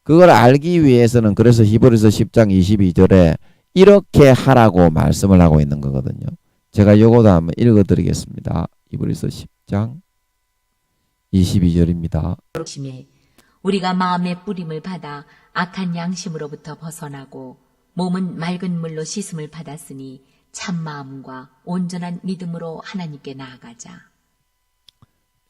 그걸 알기 위해서는 그래서 히브리서 10장 22절에 이렇게 하라고 말씀을 하고 있는 거거든요. 제가 요거도 한번 읽어드리겠습니다. 히브리서 10장 22절입니다. 우리가 마음의 뿌림을 받아 악한 양심으로부터 벗어나고 몸은 맑은 물로 씻음을 받았으니 참 마음과 온전한 믿음으로 하나님께 나아가자.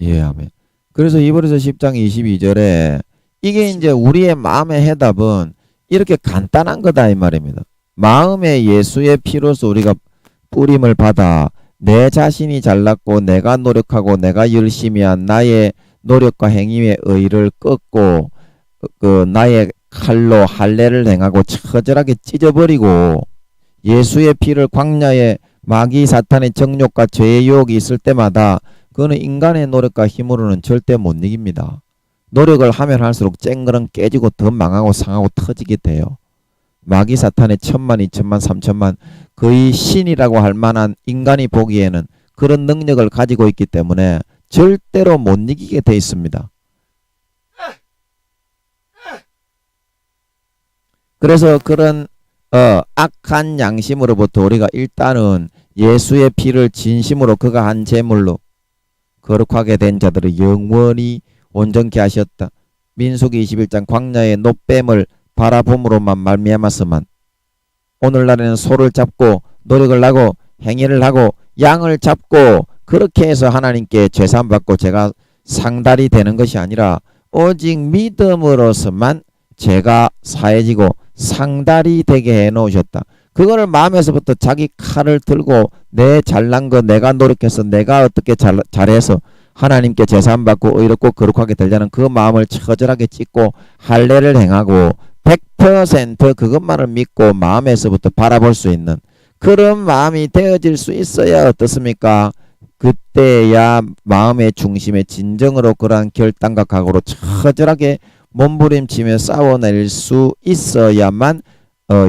예, 아멘. 그래서 히브리서 10장 22절에 이게 이제 우리의 마음의 해답은 이렇게 간단한 거다 이 말입니다. 마음의 예수의 피로서 우리가 뿌림을 받아 내 자신이 잘났고 내가 노력하고 내가 열심히 한 나의 노력과 행위의 의를 꺾고 그 나의 칼로 할례를 행하고 처절하게 찢어버리고 예수의 피를 광야에 마귀 사탄의 정욕과 죄의 유혹이 있을 때마다 그거는 인간의 노력과 힘으로는 절대 못 이깁니다. 노력을 하면 할수록 쨍그랑 깨지고 더 망하고 상하고 터지게 돼요. 마귀 사탄의 1000만, 2000만, 3000만 거의 신이라고 할 만한 인간이 보기에는 그런 능력을 가지고 있기 때문에 절대로 못 이기게 돼 있습니다. 그래서 그런 악한 양심으로부터 우리가 일단은 예수의 피를 진심으로 그가 한 제물로 거룩하게 된 자들을 영원히 온전케 하셨다. 민수기 21장 광야의 노뱀을 바라봄으로만 말미암았으만 오늘날에는 소를 잡고 노력을 하고 행위를 하고 양을 잡고 그렇게 해서 하나님께 죄사함 받고 제가 상달이 되는 것이 아니라 오직 믿음으로서만 죄가 사해지고 상달이 되게 해놓으셨다. 그거를 마음에서부터 자기 칼을 들고 내 잘난 거 내가 노력해서 내가 어떻게 잘해서 하나님께 제사함 받고 의롭고 거룩하게 되려는 그 마음을 처절하게 찢고 할례를 행하고 100% 그것만을 믿고 마음에서부터 바라볼 수 있는 그런 마음이 되어질 수 있어야 어떻습니까? 그때야 마음의 중심에 진정으로 그러한 결단과 각오로 처절하게 몸부림치며 싸워낼 수 있어야만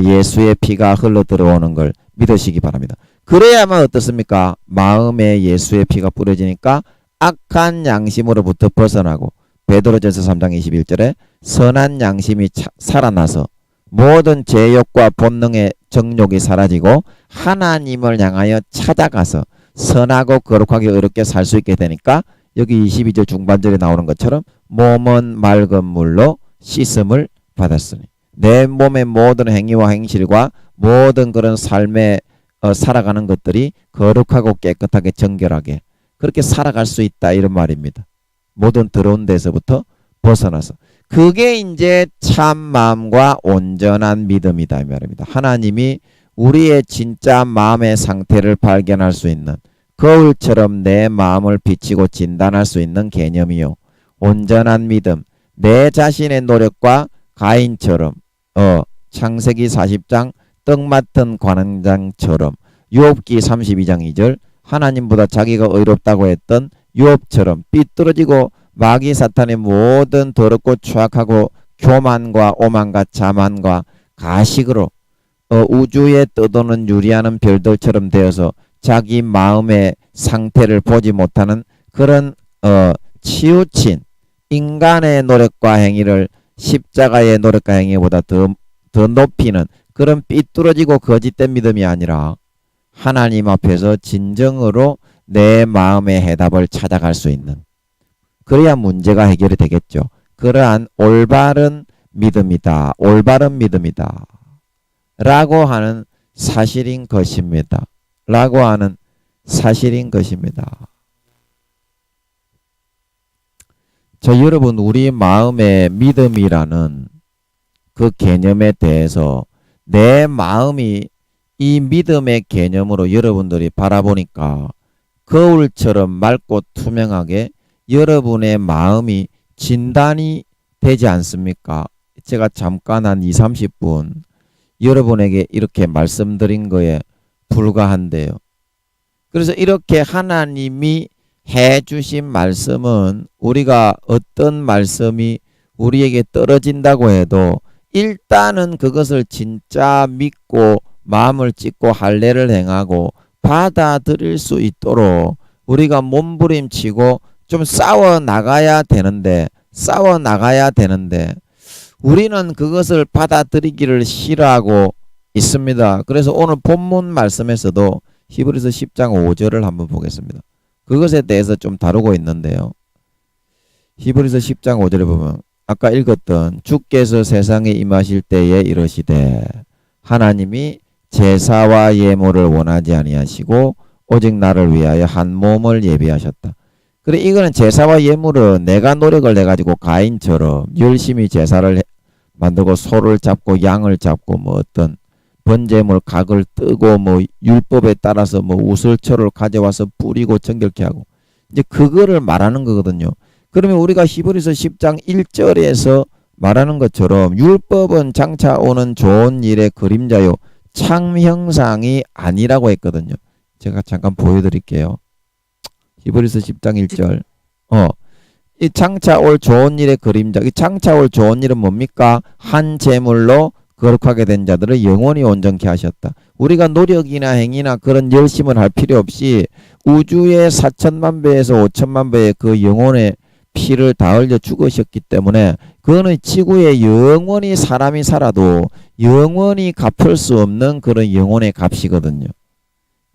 예수의 피가 흘러 들어오는 걸 믿으시기 바랍니다. 그래야만 어떻습니까? 마음에 예수의 피가 뿌려지니까 악한 양심으로부터 벗어나고 베드로전서 3장 21절에 선한 양심이 살아나서 모든 제욕과 본능의 정욕이 사라지고 하나님을 향하여 찾아가서 선하고 거룩하게 의롭게 살 수 있게 되니까 여기 22절 중반절에 나오는 것처럼 몸은 맑은 물로 씻음을 받았으니 내 몸의 모든 행위와 행실과 모든 그런 삶에 살아가는 것들이 거룩하고 깨끗하게 정결하게 그렇게 살아갈 수 있다 이런 말입니다. 모든 더러운 데서부터 벗어나서 그게 이제 참 마음과 온전한 믿음이다 이 말입니다. 하나님이 우리의 진짜 마음의 상태를 발견할 수 있는 거울처럼 내 마음을 비치고 진단할 수 있는 개념이요. 온전한 믿음, 내 자신의 노력과 가인처럼 창세기 40장 떡 맡은 관원장처럼 욥기 32장 2절 하나님보다 자기가 의롭다고 했던 욥처럼 삐뚤어지고 마귀 사탄의 모든 더럽고 추악하고 교만과 오만과 자만과 가식으로 우주에 떠도는 유리하는 별들처럼 되어서 자기 마음의 상태를 보지 못하는 그런 치우친 인간의 노력과 행위를 십자가의 노력과 행위보다 더 높이는 그런 삐뚤어지고 거짓된 믿음이 아니라 하나님 앞에서 진정으로 내 마음의 해답을 찾아갈 수 있는 그래야 문제가 해결이 되겠죠. 그러한 올바른 믿음이다. 올바른 믿음이다. 라고 하는 사실인 것입니다. 라고 하는 사실인 것입니다. 자, 여러분, 우리 마음의 믿음이라는 그 개념에 대해서 내 마음이 이 믿음의 개념으로 여러분들이 바라보니까 거울처럼 맑고 투명하게 여러분의 마음이 진단이 되지 않습니까? 제가 잠깐 한 20, 30분 여러분에게 이렇게 말씀드린 거에 불과한데요. 그래서 이렇게 하나님이 해주신 말씀은 우리가 어떤 말씀이 우리에게 떨어진다고 해도 일단은 그것을 진짜 믿고 마음을 찢고 할례를 행하고 받아들일 수 있도록 우리가 몸부림치고 좀 싸워 나가야 되는데 우리는 그것을 받아들이기를 싫어하고 있습니다. 그래서 오늘 본문 말씀에서도 히브리서 10장 5절을 한번 보겠습니다. 그것에 대해서 좀 다루고 있는데요. 히브리서 10장 5절에 보면 아까 읽었던 주께서 세상에 임하실 때에 이르시되 하나님이 제사와 예물을 원하지 아니하시고 오직 나를 위하여 한 몸을 예비하셨다. 그래, 이거는 제사와 예물은 내가 노력을 해가지고 가인처럼 열심히 제사를 만들고 소를 잡고 양을 잡고 뭐 어떤 번제물 각을 뜨고 뭐 율법에 따라서 뭐 우슬초를 가져와서 뿌리고 정결케 하고 이제 그거를 말하는 거거든요. 그러면 우리가 히브리서 10장 1절에서 말하는 것처럼 율법은 장차 오는 좋은 일의 그림자요 참 형상이 아니라고 했거든요. 제가 잠깐 보여드릴게요. 히브리서 10장 1절. 이 장차 올 좋은 일의 그림자. 이 장차 올 좋은 일은 뭡니까? 한 제물로 거룩하게 된 자들을 영원히 온전케 하셨다. 우리가 노력이나 행위나 그런 열심을 할 필요 없이 우주의 4천만 배에서 5천만 배의 그 영혼의 피를 다 흘려 죽으셨기 때문에 그거는 지구에 영원히 사람이 살아도 영원히 갚을 수 없는 그런 영혼의 값이거든요.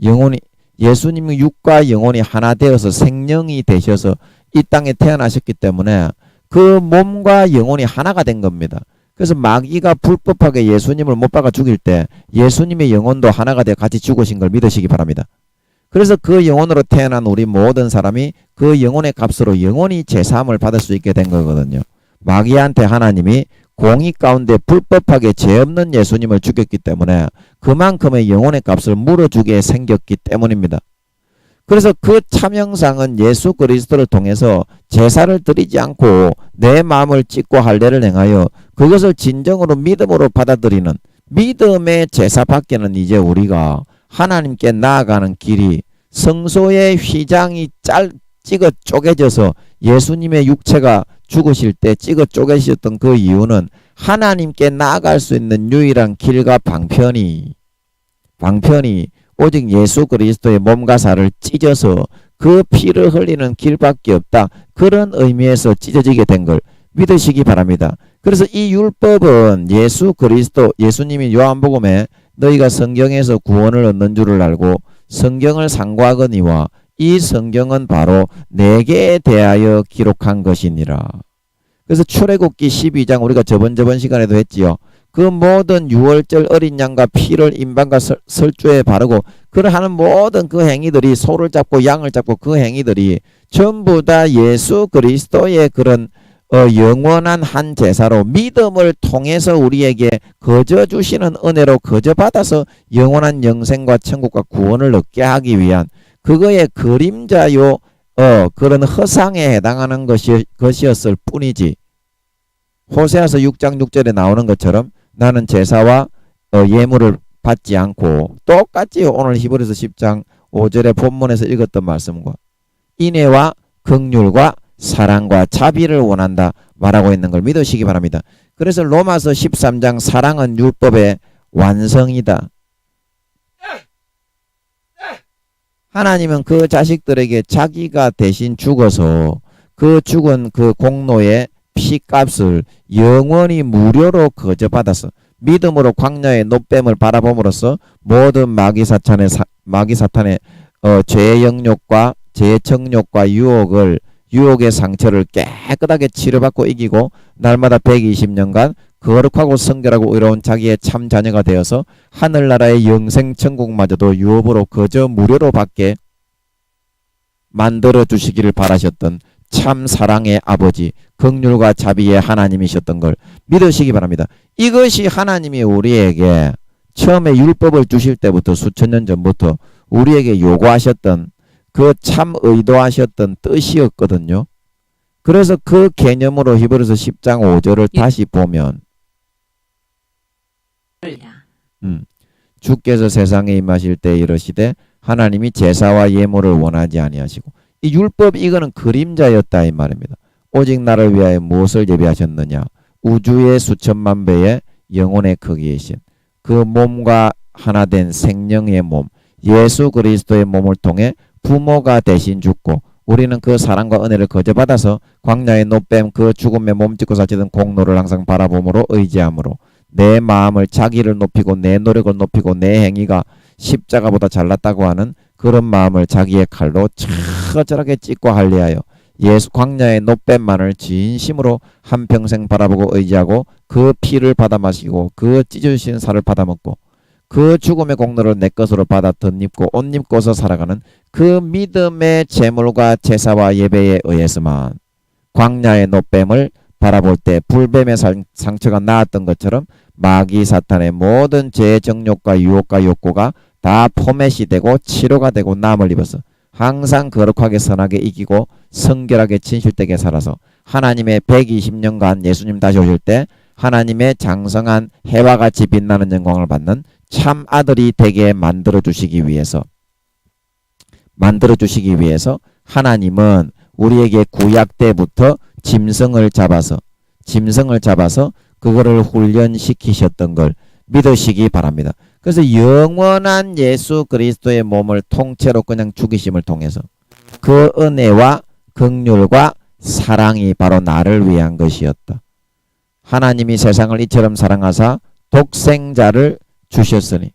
영혼이 예수님이 육과 영혼이 하나 되어서 생명이 되셔서 이 땅에 태어나셨기 때문에 그 몸과 영혼이 하나가 된 겁니다. 그래서 마귀가 불법하게 예수님을 못 박아 죽일 때 예수님의 영혼도 하나가 되어 같이 죽으신 걸 믿으시기 바랍니다. 그래서 그 영혼으로 태어난 우리 모든 사람이 그 영혼의 값으로 영원히 제사함을 받을 수 있게 된 거거든요. 마귀한테 하나님이 공의 가운데 불법하게 죄 없는 예수님을 죽였기 때문에 그만큼의 영혼의 값을 물어주게 생겼기 때문입니다. 그래서 그 참형상은 예수 그리스도를 통해서 제사를 드리지 않고 내 마음을 찢고 할례를 행하여 그것을 진정으로 믿음으로 받아들이는 믿음의 제사밖에는 이제 우리가 하나님께 나아가는 길이 성소의 휘장이 찢어 쪼개져서 예수님의 육체가 죽으실 때 찢어 쪼개셨던 그 이유는 하나님께 나아갈 수 있는 유일한 길과 방편이 오직 예수 그리스도의 몸과 살을 찢어서 그 피를 흘리는 길밖에 없다. 그런 의미에서 찢어지게 된 걸 믿으시기 바랍니다. 그래서 이 율법은 예수 그리스도, 예수님이 요한복음에 너희가 성경에서 구원을 얻는 줄을 알고 성경을 상고하거니와 이 성경은 바로 내게 대하여 기록한 것이니라. 그래서 출애굽기 12장 우리가 저번 시간에도 했지요. 그 모든 유월절 어린 양과 피를 임반과 설주에 바르고 그를 하는 모든 그 행위들이 소를 잡고 양을 잡고 그 행위들이 전부 다 예수 그리스도의 그런 영원한 한 제사로 믿음을 통해서 우리에게 거저 주시는 은혜로 거저 받아서 영원한 영생과 천국과 구원을 얻게 하기 위한 그거의 그림자요 그런 허상에 해당하는 것이었을 뿐이지. 호세아서 6장 6절에 나오는 것처럼 나는 제사와 예물을 받지 않고 똑같이 오늘 히브리서 10장 5절의 본문에서 읽었던 말씀과 인애와 긍휼과 사랑과 자비를 원한다 말하고 있는 걸 믿으시기 바랍니다. 그래서 로마서 13장 사랑은 율법의 완성이다. 하나님은 그 자식들에게 자기가 대신 죽어서 그 죽은 그 공로의 피값을 영원히 무료로 거저 받았어. 믿음으로 광야의 노뱀을 바라봄으로써 모든 마귀 사탄의 죄의 영욕과 죄의 정욕과 유혹의 상처를 깨끗하게 치료받고 이기고 날마다 120년간 거룩하고 성결하고 의로운 자기의 참 자녀가 되어서 하늘나라의 영생 천국마저도 유업으로 거저 무료로 받게 만들어 주시기를 바라셨던 참 사랑의 아버지, 긍휼과 자비의 하나님이셨던 걸 믿으시기 바랍니다. 이것이 하나님이 우리에게 처음에 율법을 주실 때부터 수천 년 전부터 우리에게 요구하셨던 그 참 의도하셨던 뜻이었거든요. 그래서 그 개념으로 히브리서 10장 5절을 다시 보면 주께서 세상에 임하실 때 이르시되 하나님이 제사와 예물을 원하지 아니하시고, 이 율법 이거는 그림자였다 이 말입니다. 오직 나를 위하여 무엇을 예비하셨느냐, 우주의 수천만 배의 영혼의 크기이신 그 몸과 하나 된 생명의 몸 예수 그리스도의 몸을 통해 부모가 대신 죽고 우리는 그 사랑과 은혜를 거저받아서 광야의 노뱀 그 죽음의 몸짓고 살찌던 공로를 항상 바라봄으로 의지함으로 내 마음을 자기를 높이고 내 노력을 높이고 내 행위가 십자가보다 잘났다고 하는 그런 마음을 자기의 칼로 처절하게 찢고 할례하여 예수 광야의 노뱀만을 진심으로 한평생 바라보고 의지하고 그 피를 받아 마시고 그 찢어주신 살을 받아 먹고 그 죽음의 공로를 내 것으로 받아 덧입고 옷 입고서 살아가는 그 믿음의 제물과 제사와 예배에 의해서만 광야의 노뱀을 바라볼 때 불뱀의 상처가 나았던 것처럼 마귀 사탄의 모든 죄의 정욕과 유혹과 욕구가 다 포맷이 되고 치료가 되고 남을 입어서 항상 거룩하게 선하게 이기고 성결하게 진실되게 살아서 하나님의 120년간 예수님 다시 오실 때 하나님의 장성한 해와 같이 빛나는 영광을 받는 참 아들이 되게 만들어 주시기 위해서 하나님은 우리에게 구약 때부터 짐승을 잡아서 그거를 훈련시키셨던 걸 믿으시기 바랍니다. 그래서 영원한 예수 그리스도의 몸을 통째로 그냥 죽이심을 통해서 그 은혜와 긍휼과 사랑이 바로 나를 위한 것이었다. 하나님이 세상을 이처럼 사랑하사 독생자를 주셨으니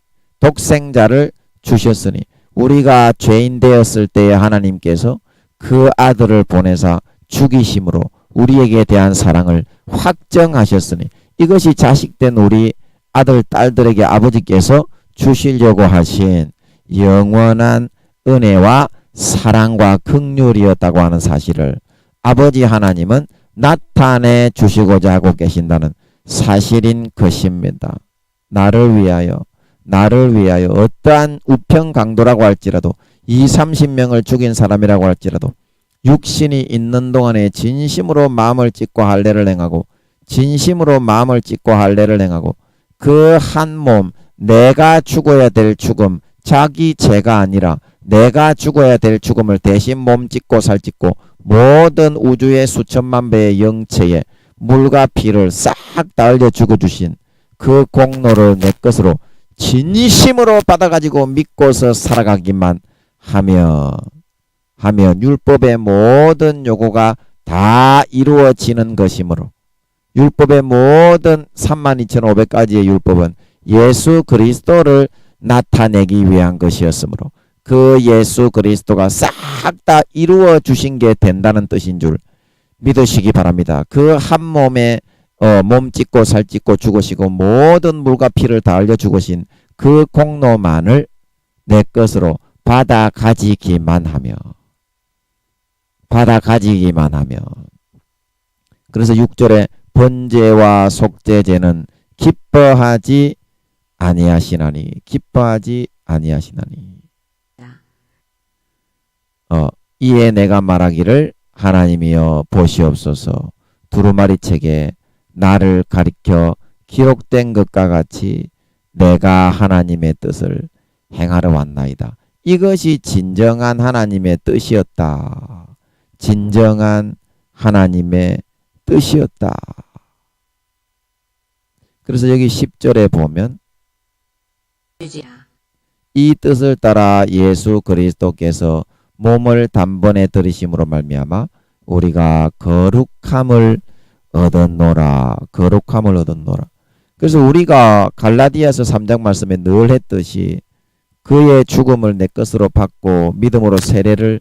우리가 죄인 되었을 때에 하나님께서 그 아들을 보내사 죽이심으로 우리에게 대한 사랑을 확정하셨으니 이것이 자식된 우리 아들 딸들에게 아버지께서 주시려고 하신 영원한 은혜와 사랑과 긍휼이었다고 하는 사실을 아버지 하나님은 나타내 주시고자 하고 계신다는 사실인 것입니다. 나를 위하여 어떠한 우편 강도라고 할지라도 20-30명을 죽인 사람이라고 할지라도 육신이 있는 동안에 진심으로 마음을 찢고 할례를 행하고 그 한 몸 내가 죽어야 될 죽음, 자기 죄가 아니라 내가 죽어야 될 죽음을 대신 몸 찢고 살 찢고 모든 우주의 수천만 배의 영체에 물과 피를 싹 다 흘려 죽어주신 그 공로를 내 것으로 진심으로 받아가지고 믿고서 살아가기만 하면 율법의 모든 요구가 다 이루어지는 것이므로 율법의 모든 32,500가지의 율법은 예수 그리스도를 나타내기 위한 것이었으므로 그 예수 그리스도가 싹 다 이루어 주신 게 된다는 뜻인 줄 믿으시기 바랍니다. 그 한 몸에 몸 찢고 살 찢고 죽으시고 모든 물과 피를 다 흘려 죽으신 그 공로만을 내 것으로 받아 가지기만 하며 그래서 6절에 번제와 속죄제는 기뻐하지 아니하시나니 이에 내가 말하기를 하나님이여 보시옵소서 두루마리 책에 나를 가리켜 기록된 것과 같이 내가 하나님의 뜻을 행하러 왔나이다. 이것이 진정한 하나님의 뜻이었다. 그래서 여기 10절에 보면 이 뜻을 따라 예수 그리스도께서 몸을 단번에 들이심으로 말미암아 우리가 거룩함을 얻었노라. 그래서 우리가 갈라디아서 3장 말씀에 늘 했듯이 그의 죽음을 내 것으로 받고 믿음으로 세례를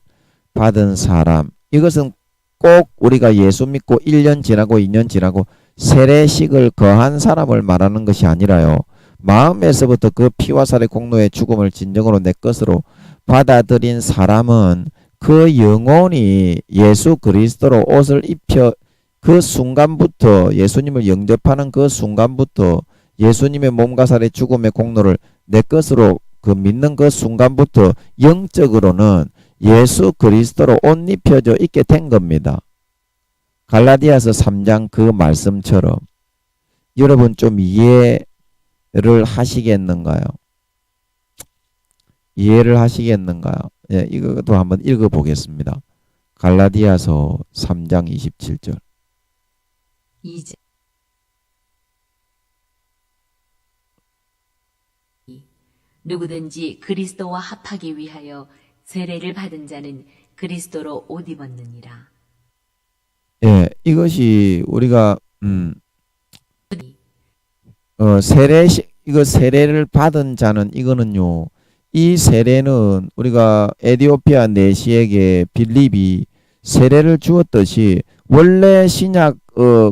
받은 사람, 이것은 꼭 우리가 예수 믿고 1년 지나고 2년 지나고 세례식을 거한 사람을 말하는 것이 아니라요. 마음에서부터 그 피와 살의 공로의 죽음을 진정으로 내 것으로 받아들인 사람은 그 영혼이 예수 그리스도로 옷을 입혀 그 순간부터 예수님을 영접하는 그 순간부터 예수님의 몸과 살의 죽음의 공로를 내 것으로 그 믿는 그 순간부터 영적으로는 예수 그리스도로 옷 입혀져 있게 된 겁니다. 갈라디아서 3장 그 말씀처럼 여러분 좀 이해를 하시겠는가요? 이해를 하시겠는가요? 예, 이것도 한번 읽어보겠습니다. 갈라디아서 3장 27절. 이제 누구든지 그리스도와 합하기 위하여 세례를 받은 자는 그리스도로 옷 입었느니라. 예, 이것이 우리가 세례를 받은 자는 이거는요. 이 세례는 우리가 에디오피아 내시에게 빌립이 세례를 주었듯이 원래 신약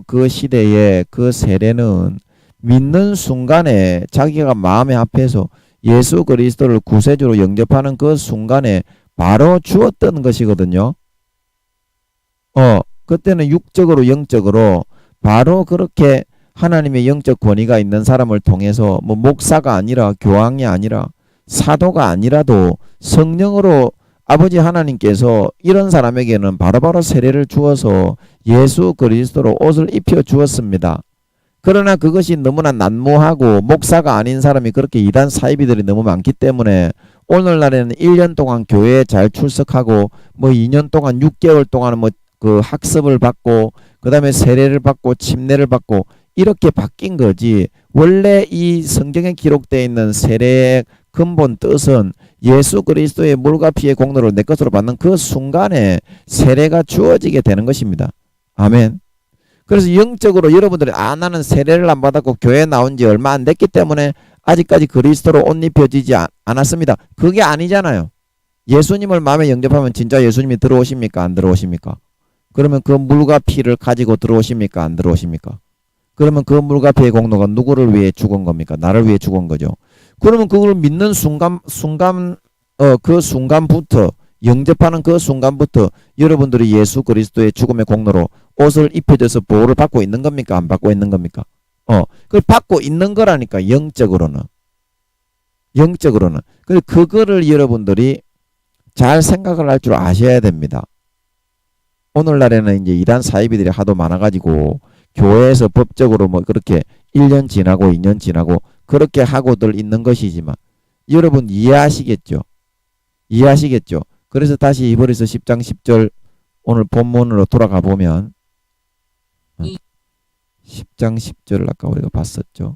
그 시대에 그 세례는 믿는 순간에 자기가 마음에 합해서 예수 그리스도를 구세주로 영접하는 그 순간에 바로 주었던 것이거든요. 그때는 육적으로 영적으로 바로 그렇게 하나님의 영적 권위가 있는 사람을 통해서 뭐 목사가 아니라 교황이 아니라 사도가 아니라도 성령으로 아버지 하나님께서 이런 사람에게는 바로바로 세례를 주어서 예수 그리스도로 옷을 입혀 주었습니다. 그러나 그것이 너무나 난무하고 목사가 아닌 사람이 그렇게 이단 사이비들이 너무 많기 때문에 오늘날에는 1년 동안 교회에 잘 출석하고 뭐 2년 동안 6개월 동안 뭐 그 학습을 받고 그 다음에 세례를 받고 침례를 받고 이렇게 바뀐 거지. 원래 이 성경에 기록되어 있는 세례의 근본 뜻은 예수 그리스도의 물과 피의 공로를 내 것으로 받는 그 순간에 세례가 주어지게 되는 것입니다. 아멘. 그래서 영적으로 여러분들이 나는 세례를 안 받았고 교회에 나온 지 얼마 안 됐기 때문에 아직까지 그리스도로 옷 입혀지지 않았습니다. 그게 아니잖아요. 예수님을 마음에 영접하면 진짜 예수님이 들어오십니까? 안 들어오십니까? 그러면 그 물과 피를 가지고 들어오십니까? 안 들어오십니까? 그러면 그 물과 피의 공로가 누구를 위해 죽은 겁니까? 나를 위해 죽은 거죠. 그러면 그걸 믿는 그 순간부터 영접하는 그 순간부터 여러분들이 예수 그리스도의 죽음의 공로로 옷을 입혀져서 보호를 받고 있는 겁니까? 안 받고 있는 겁니까? 그걸 받고 있는 거라니까. 영적으로는. 그래서 그거를 여러분들이 잘 생각을 할 줄 아셔야 됩니다. 오늘날에는 이제 이단 사이비들이 하도 많아가지고 교회에서 법적으로 뭐 그렇게 1년 지나고 2년 지나고 그렇게 하고들 있는 것이지만 여러분 이해하시겠죠? 그래서 다시 히브리서 10장 10절 오늘 본문으로 돌아가 보면 10장 10절을 아까 우리가 봤었죠.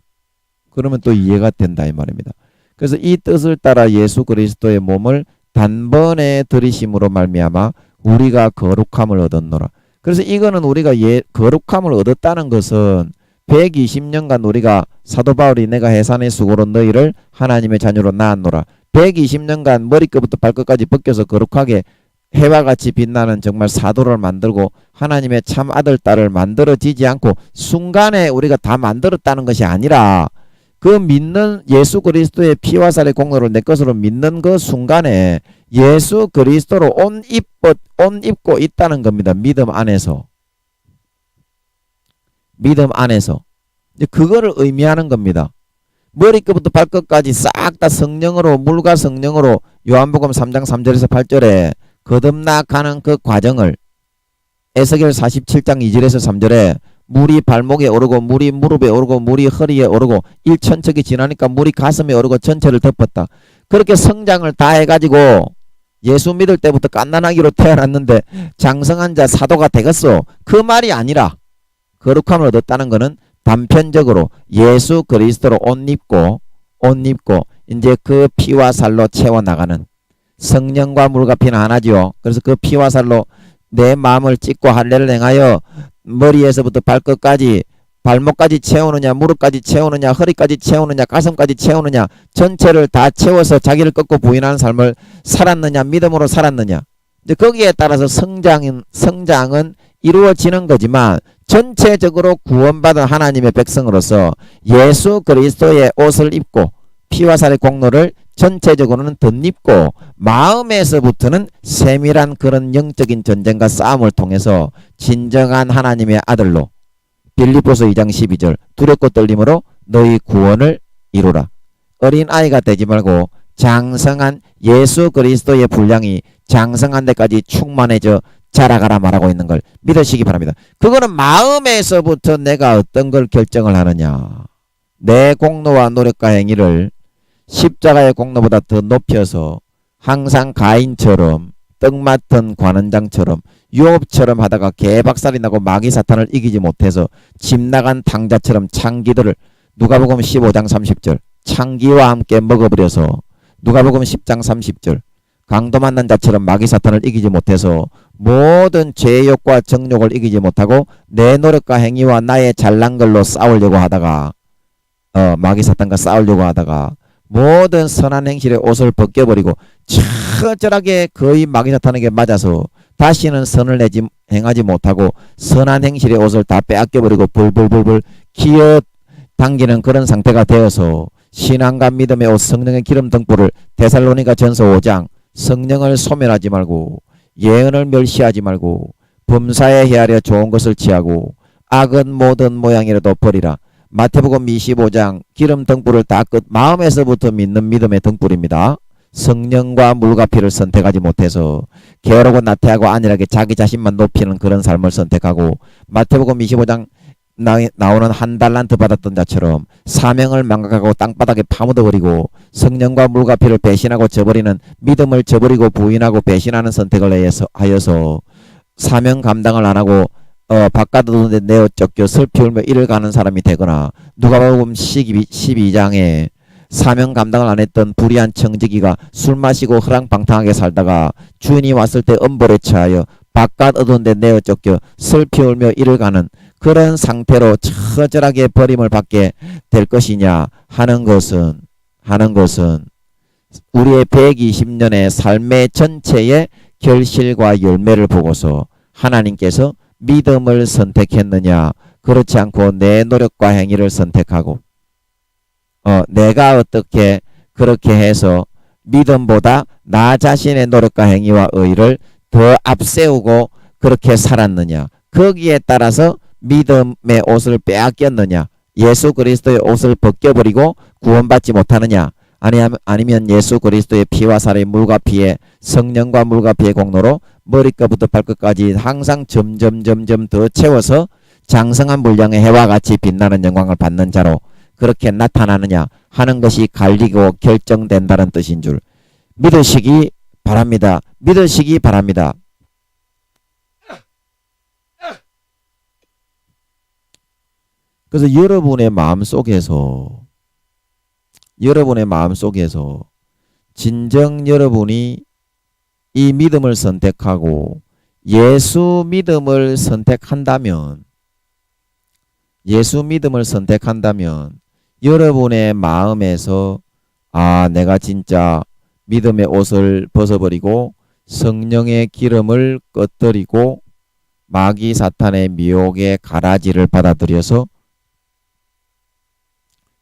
그러면 또 이해가 된다 이 말입니다. 그래서 이 뜻을 따라 예수 그리스도의 몸을 단번에 들이심으로 말미암아 우리가 거룩함을 얻었노라. 그래서 이거는 우리가 거룩함을 얻었다는 것은 120년간 우리가 사도 바울이 내가 해산의 수고로 너희를 하나님의 자녀로 낳았노라. 120년간 머리끝부터 발끝까지 벗겨서 거룩하게 해와 같이 빛나는 정말 사도를 만들고 하나님의 참 아들 딸을 만들어지지 않고 순간에 우리가 다 만들었다는 것이 아니라 그 믿는 예수 그리스도의 피와 살의 공로를 내 것으로 믿는 그 순간에 예수 그리스도로 옷 입고 있다는 겁니다. 믿음 안에서. 이제 그거를 의미하는 겁니다. 머리끝부터 발끝까지 싹 다 성령으로 물과 성령으로 요한복음 3장 3절에서 8절에 거듭나가는 그 과정을 에스겔 47장 2절에서 3절에 물이 발목에 오르고 물이 무릎에 오르고 물이 허리에 오르고 일천척이 지나니까 물이 가슴에 오르고 전체를 덮었다. 그렇게 성장을 다 해가지고 예수 믿을 때부터 갓난아기로 태어났는데 장성한 자 사도가 되겠어. 그 말이 아니라 거룩함을 얻었다는 것은 단편적으로 예수 그리스도로 옷 입고 이제 그 피와 살로 채워나가는 성령과 물과 피는 하나지요. 그래서 그 피와 살로 내 마음을 찢고 할례를 행하여 머리에서부터 발끝까지 발목까지 채우느냐 무릎까지 채우느냐 허리까지 채우느냐 가슴까지 채우느냐 전체를 다 채워서 자기를 꺾고 부인하는 삶을 살았느냐 믿음으로 살았느냐. 이제 거기에 따라서 성장은 이루어지는 거지만 전체적으로 구원받은 하나님의 백성으로서 예수 그리스도의 옷을 입고 피와 살의 공로를 전체적으로는 덧입고 마음에서부터는 세밀한 그런 영적인 전쟁과 싸움을 통해서 진정한 하나님의 아들로 빌립보서 2장 12절 두렵고 떨림으로 너희 구원을 이루라. 어린아이가 되지 말고 장성한 예수 그리스도의 분량이 장성한 데까지 충만해져 자라가라 말하고 있는 걸 믿으시기 바랍니다. 그거는 마음에서부터 내가 어떤 걸 결정을 하느냐. 내 공로와 노력과 행위를 십자가의 공로보다 더 높여서 항상 가인처럼 떡 맡은 관원장처럼 유업처럼 하다가 개박살이 나고 마귀 사탄을 이기지 못해서 집 나간 탕자처럼 창기들을 누가복음 15장 30절 창기와 함께 먹어버려서 누가복음 10장 30절 강도 만난 자처럼 마귀 사탄을 이기지 못해서 모든 죄욕과 정욕을 이기지 못하고 내 노력과 행위와 나의 잘난 걸로 싸우려고 하다가 마귀 사탄과 싸우려고 하다가 모든 선한 행실의 옷을 벗겨버리고 처절하게 거의 마귀 사탄에게 맞아서 다시는 선을 행하지 못하고 선한 행실의 옷을 다 빼앗겨버리고 벌벌벌벌 기어 당기는 그런 상태가 되어서 신앙과 믿음의 옷 성령의 기름 등불을 데살로니가 전서 5장 성령을 소멸하지 말고 예언을 멸시하지 말고 범사에 헤아려 좋은 것을 취하고 악은 모든 모양이라도 버리라. 마태복음 25장 기름 등불을 다 끝 마음에서부터 믿는 믿음의 등불입니다. 성령과 물과 피를 선택하지 못해서 게으르고 나태하고 안일하게 자기 자신만 높이는 그런 삶을 선택하고 마태복음 25장 나오는 한 달란트 받았던 자처럼 사명을 망각하고 땅바닥에 파묻어버리고 성령과 물과 피를 배신하고 저버리는 믿음을 저버리고 부인하고 배신하는 선택을 하여서 사명 감당을 안하고 바깥으로 내어 쫓겨 슬피 울며 이를 가는 사람이 되거나 누가복음 12장에 사명 감당을 안 했던 불의한 청지기가 술 마시고 허랑방탕하게 살다가 주인이 왔을 때 엄벌에 처하여 바깥 어두운 데 내어 쫓겨 슬피 울며 이를 가는 그런 상태로 처절하게 버림을 받게 될 것이냐 하는 것은 우리의 120년의 삶의 전체의 결실과 열매를 보고서 하나님께서 믿음을 선택했느냐 그렇지 않고 내 노력과 행위를 선택하고 내가 어떻게 그렇게 해서 믿음보다 나 자신의 노력과 행위와 의를 더 앞세우고 그렇게 살았느냐 거기에 따라서 믿음의 옷을 빼앗겼느냐 예수 그리스도의 옷을 벗겨버리고 구원받지 못하느냐 아니면 예수 그리스도의 피와 살의 물과 피의 성령과 물과 피의 공로로 머리끝부터 발끝까지 항상 점점 더 채워서 장성한 분량의 해와 같이 빛나는 영광을 받는 자로 그렇게 나타나느냐 하는 것이 갈리고 결정된다는 뜻인 줄 믿으시기 바랍니다. 믿으시기 바랍니다. 그래서 여러분의 마음속에서 진정 여러분이 이 믿음을 선택하고 예수 믿음을 선택한다면 여러분의 마음에서 내가 진짜 믿음의 옷을 벗어버리고 성령의 기름을 꺼뜨리고 마귀 사탄의 미혹의 가라지를 받아들여서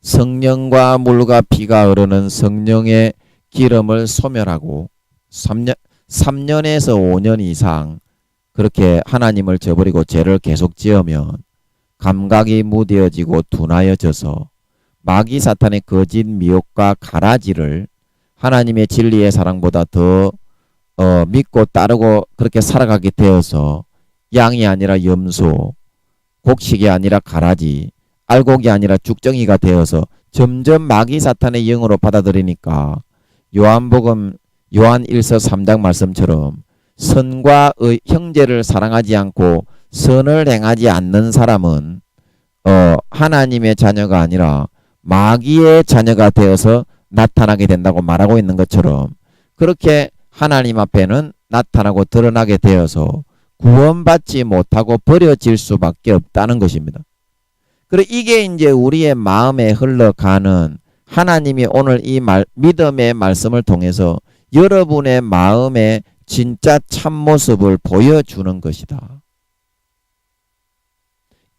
성령과 물과 피가 흐르는 성령의 기름을 소멸하고 3년에서 5년 이상 그렇게 하나님을 저버리고 죄를 계속 지으면 감각이 무뎌지고 둔하여져서 마귀 사탄의 거짓 미혹과 가라지를 하나님의 진리의 사랑보다 더 믿고 따르고 그렇게 살아가게 되어서 양이 아니라 염소, 곡식이 아니라 가라지, 알곡이 아니라 죽정이가 되어서 점점 마귀 사탄의 영으로 받아들이니까 요한 1서 3장 말씀처럼 선과 형제를 사랑하지 않고 선을 행하지 않는 사람은 하나님의 자녀가 아니라 마귀의 자녀가 되어서 나타나게 된다고 말하고 있는 것처럼 그렇게 하나님 앞에는 나타나고 드러나게 되어서 구원받지 못하고 버려질 수밖에 없다는 것입니다. 그리고 이게 이제 우리의 마음에 흘러가는 하나님이 오늘 이 믿음의 말씀을 통해서 여러분의 마음의 진짜 참모습을 보여주는 것이다.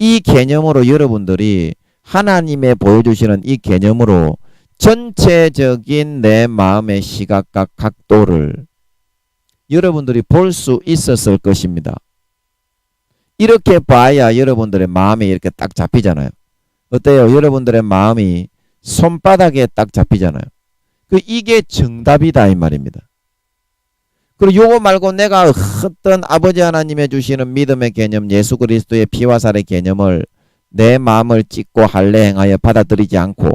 이 개념으로 여러분들이 하나님의 보여주시는 이 개념으로 전체적인 내 마음의 시각과 각도를 여러분들이 볼 수 있었을 것입니다. 이렇게 봐야 여러분들의 마음이 이렇게 딱 잡히잖아요. 어때요? 여러분들의 마음이 손바닥에 딱 잡히잖아요. 이게 정답이다 이 말입니다. 그리고 요거 말고 내가 어떤 아버지 하나님의 주시는 믿음의 개념, 예수 그리스도의 피와 살의 개념을 내 마음을 찢고 할례 행하여 받아들이지 않고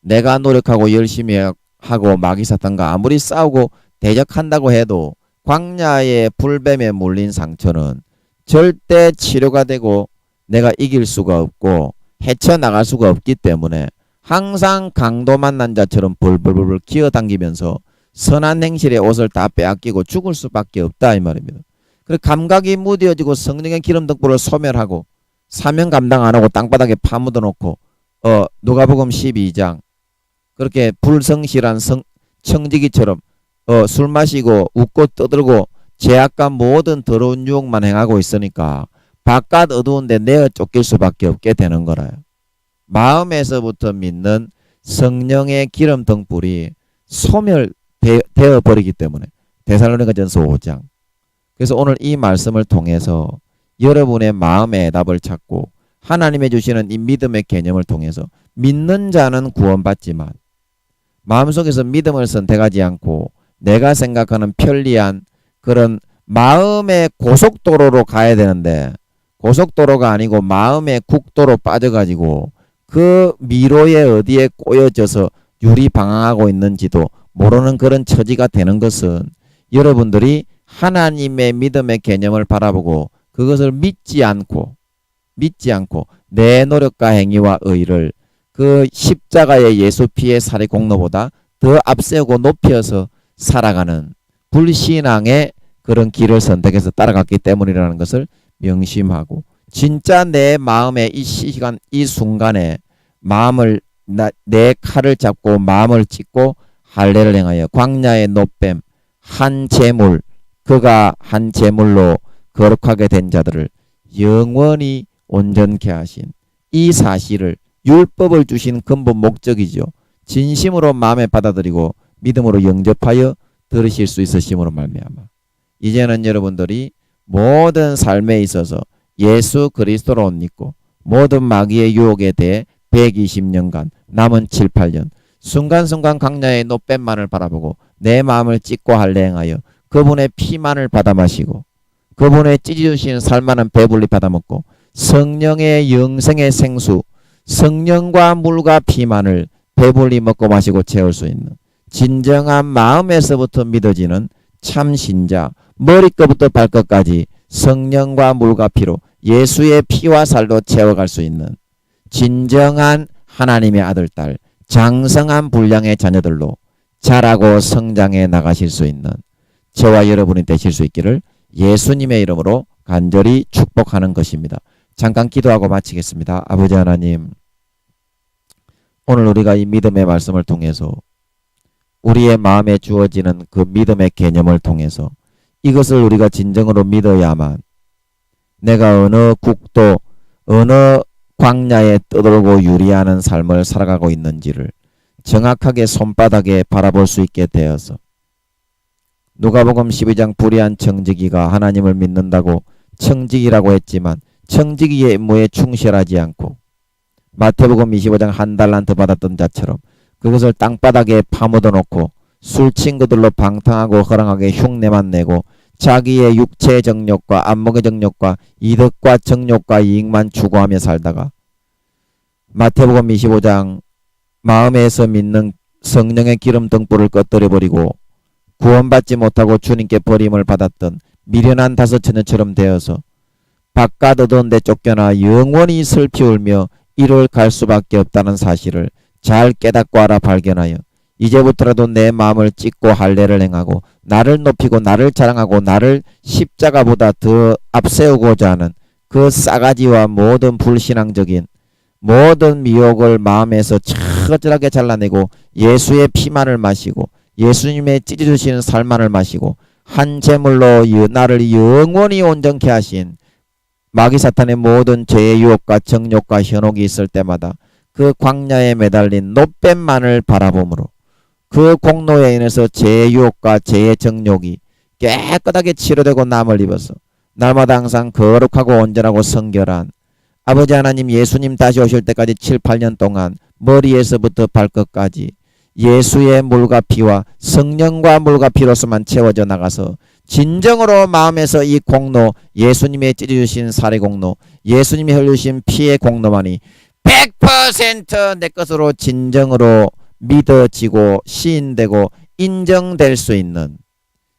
내가 노력하고 열심히 하고 마귀사탄과 아무리 싸우고 대적한다고 해도 광야의 불뱀에 물린 상처는 절대 치료가 되고 내가 이길 수가 없고 헤쳐나갈 수가 없기 때문에 항상 강도 만난 자처럼 벌벌벌 기어당기면서 선한 행실의 옷을 다 빼앗기고 죽을 수밖에 없다 이 말입니다. 그리고 감각이 무뎌지고 성령의 기름 덕분을 소멸하고 사명 감당 안 하고 땅바닥에 파묻어 놓고 누가복음 12장 그렇게 불성실한 청지기처럼 술 마시고 웃고 떠들고 죄악과 모든 더러운 유혹만 행하고 있으니까 바깥 어두운데 내어 쫓길 수밖에 없게 되는 거라요. 마음에서부터 믿는 성령의 기름 등불이 소멸되어 버리기 때문에 데살로니가전서 5장. 그래서 오늘 이 말씀을 통해서 여러분의 마음의 답을 찾고 하나님의 주시는 이 믿음의 개념을 통해서 믿는 자는 구원받지만 마음속에서 믿음을 선택하지 않고 내가 생각하는 편리한 그런 마음의 고속도로로 가야 되는데 고속도로가 아니고 마음의 국도로 빠져가지고 그 미로에 어디에 꼬여져서 유리방황하고 있는지도 모르는 그런 처지가 되는 것은 여러분들이 하나님의 믿음의 개념을 바라보고 그것을 믿지 않고 내 노력과 행위와 의를 그 십자가의 예수 피의 살의 공로보다 더 앞세우고 높여서 살아가는 불신앙의 그런 길을 선택해서 따라갔기 때문이라는 것을 명심하고 진짜 내 마음의 이 시간 이 순간에 마음을 내 칼을 잡고 마음을 찢고 할례를 행하여 광야의 노뱀 한 제물 그가 한 제물로 거룩하게 된 자들을 영원히 온전케 하신 이 사실을 율법을 주신 근본 목적이죠. 진심으로 마음에 받아들이고 믿음으로 영접하여 들으실 수 있으심으로 말미암아 이제는 여러분들이 모든 삶에 있어서 예수 그리스도로 옷 입고 모든 마귀의 유혹에 대해 120년간 남은 7, 8년 순간순간 광야의 노뱀만을 바라보고 내 마음을 찢고 할례행하여 그분의 피만을 받아 마시고 그분의 찢어주신 살만한 배불리 받아 먹고 성령의 영생의 생수 성령과 물과 피만을 배불리 먹고 마시고 채울 수 있는 진정한 마음에서부터 믿어지는 참 신자 머리끝부터 발끝까지 성령과 물과 피로 예수의 피와 살로 채워갈 수 있는 진정한 하나님의 아들 딸 장성한 분량의 자녀들로 자라고 성장해 나가실 수 있는 저와 여러분이 되실 수 있기를 예수님의 이름으로 간절히 축복하는 것입니다. 잠깐 기도하고 마치겠습니다. 아버지 하나님, 오늘 우리가 이 믿음의 말씀을 통해서 우리의 마음에 주어지는 그 믿음의 개념을 통해서 이것을 우리가 진정으로 믿어야만 내가 어느 국도 어느 광야에 떠돌고 유리하는 삶을 살아가고 있는지를 정확하게 손바닥에 바라볼 수 있게 되어서 누가복음 12장 불의한 청지기가 하나님을 믿는다고 청지기라고 했지만 청지기의 임무에 충실하지 않고 마태복음 25장 한 달란트 받았던 자처럼 그것을 땅바닥에 파묻어 놓고 술 친구들로 방탕하고 허랑하게 흉내만 내고 자기의 육체의 정욕과 안목의 정욕과 이득과 정욕과 이익만 추구하며 살다가 마태복음 25장 마음에서 믿는 성령의 기름 등불을 꺼뜨려버리고 구원받지 못하고 주님께 버림을 받았던 미련한 다섯 처녀처럼 되어서 바깥 어두운 데 쫓겨나 영원히 슬피 울며 이를 갈 수밖에 없다는 사실을 잘 깨닫고 알아 발견하여 이제부터라도 내 마음을 찢고 할례를 행하고 나를 높이고 나를 자랑하고 나를 십자가보다 더 앞세우고자 하는 그 싸가지와 모든 불신앙적인 모든 미혹을 마음에서 처절하게 잘라내고 예수의 피만을 마시고 예수님의 찢어주시는 살만을 마시고 한 제물로 나를 영원히 온전케 하신 마귀 사탄의 모든 죄의 유혹과 정욕과 현혹이 있을 때마다 그 광야에 매달린 노뱀만을 바라보므로 그 공로에 인해서 죄의 유혹과 죄의 정욕이 깨끗하게 치료되고 남을 입어서 날마다 항상 거룩하고 온전하고 성결한 아버지 하나님, 예수님 다시 오실 때까지 7, 8년 동안 머리에서부터 발끝까지 예수의 물과 피와 성령과 물과 피로서만 채워져 나가서 진정으로 마음에서 이 공로, 예수님의 찢어주신 살의 공로, 예수님이 흘리신 피의 공로만이 100% 내 것으로 진정으로 믿어지고 시인되고 인정될 수 있는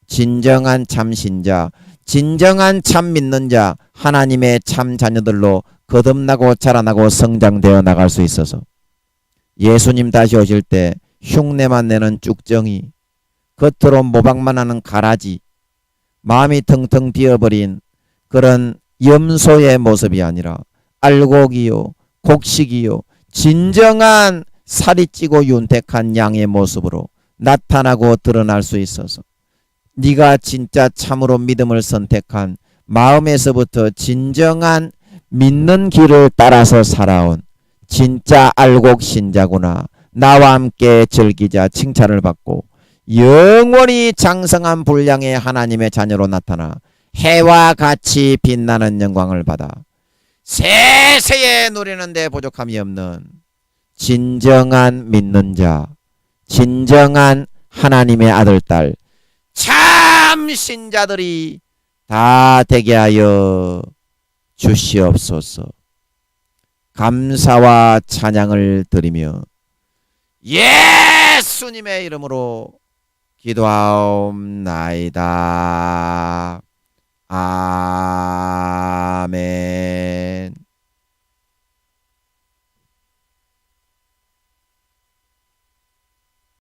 진정한 참 신자, 진정한 참 믿는 자, 하나님의 참 자녀들로 거듭나고 자라나고 성장되어 나갈 수 있어서 예수님 다시 오실 때 흉내만 내는 쭉정이, 겉으로 모방만 하는 가라지, 마음이 텅텅 비어버린 그런 염소의 모습이 아니라 알곡이요, 곡식이요, 진정한 살이 찌고 윤택한 양의 모습으로 나타나고 드러날 수 있어서 네가 진짜 참으로 믿음을 선택한 마음에서부터 진정한 믿는 길을 따라서 살아온 진짜 알곡 신자구나. 나와 함께 즐기자 칭찬을 받고 영원히 장성한 분량의 하나님의 자녀로 나타나 해와 같이 빛나는 영광을 받아 세세에 누리는데 부족함이 없는 진정한 믿는 자, 진정한 하나님의 아들, 딸, 참 신자들이 다 되게 하여 주시옵소서. 감사와 찬양을 드리며 예수님의 이름으로 기도하옵나이다. 아멘.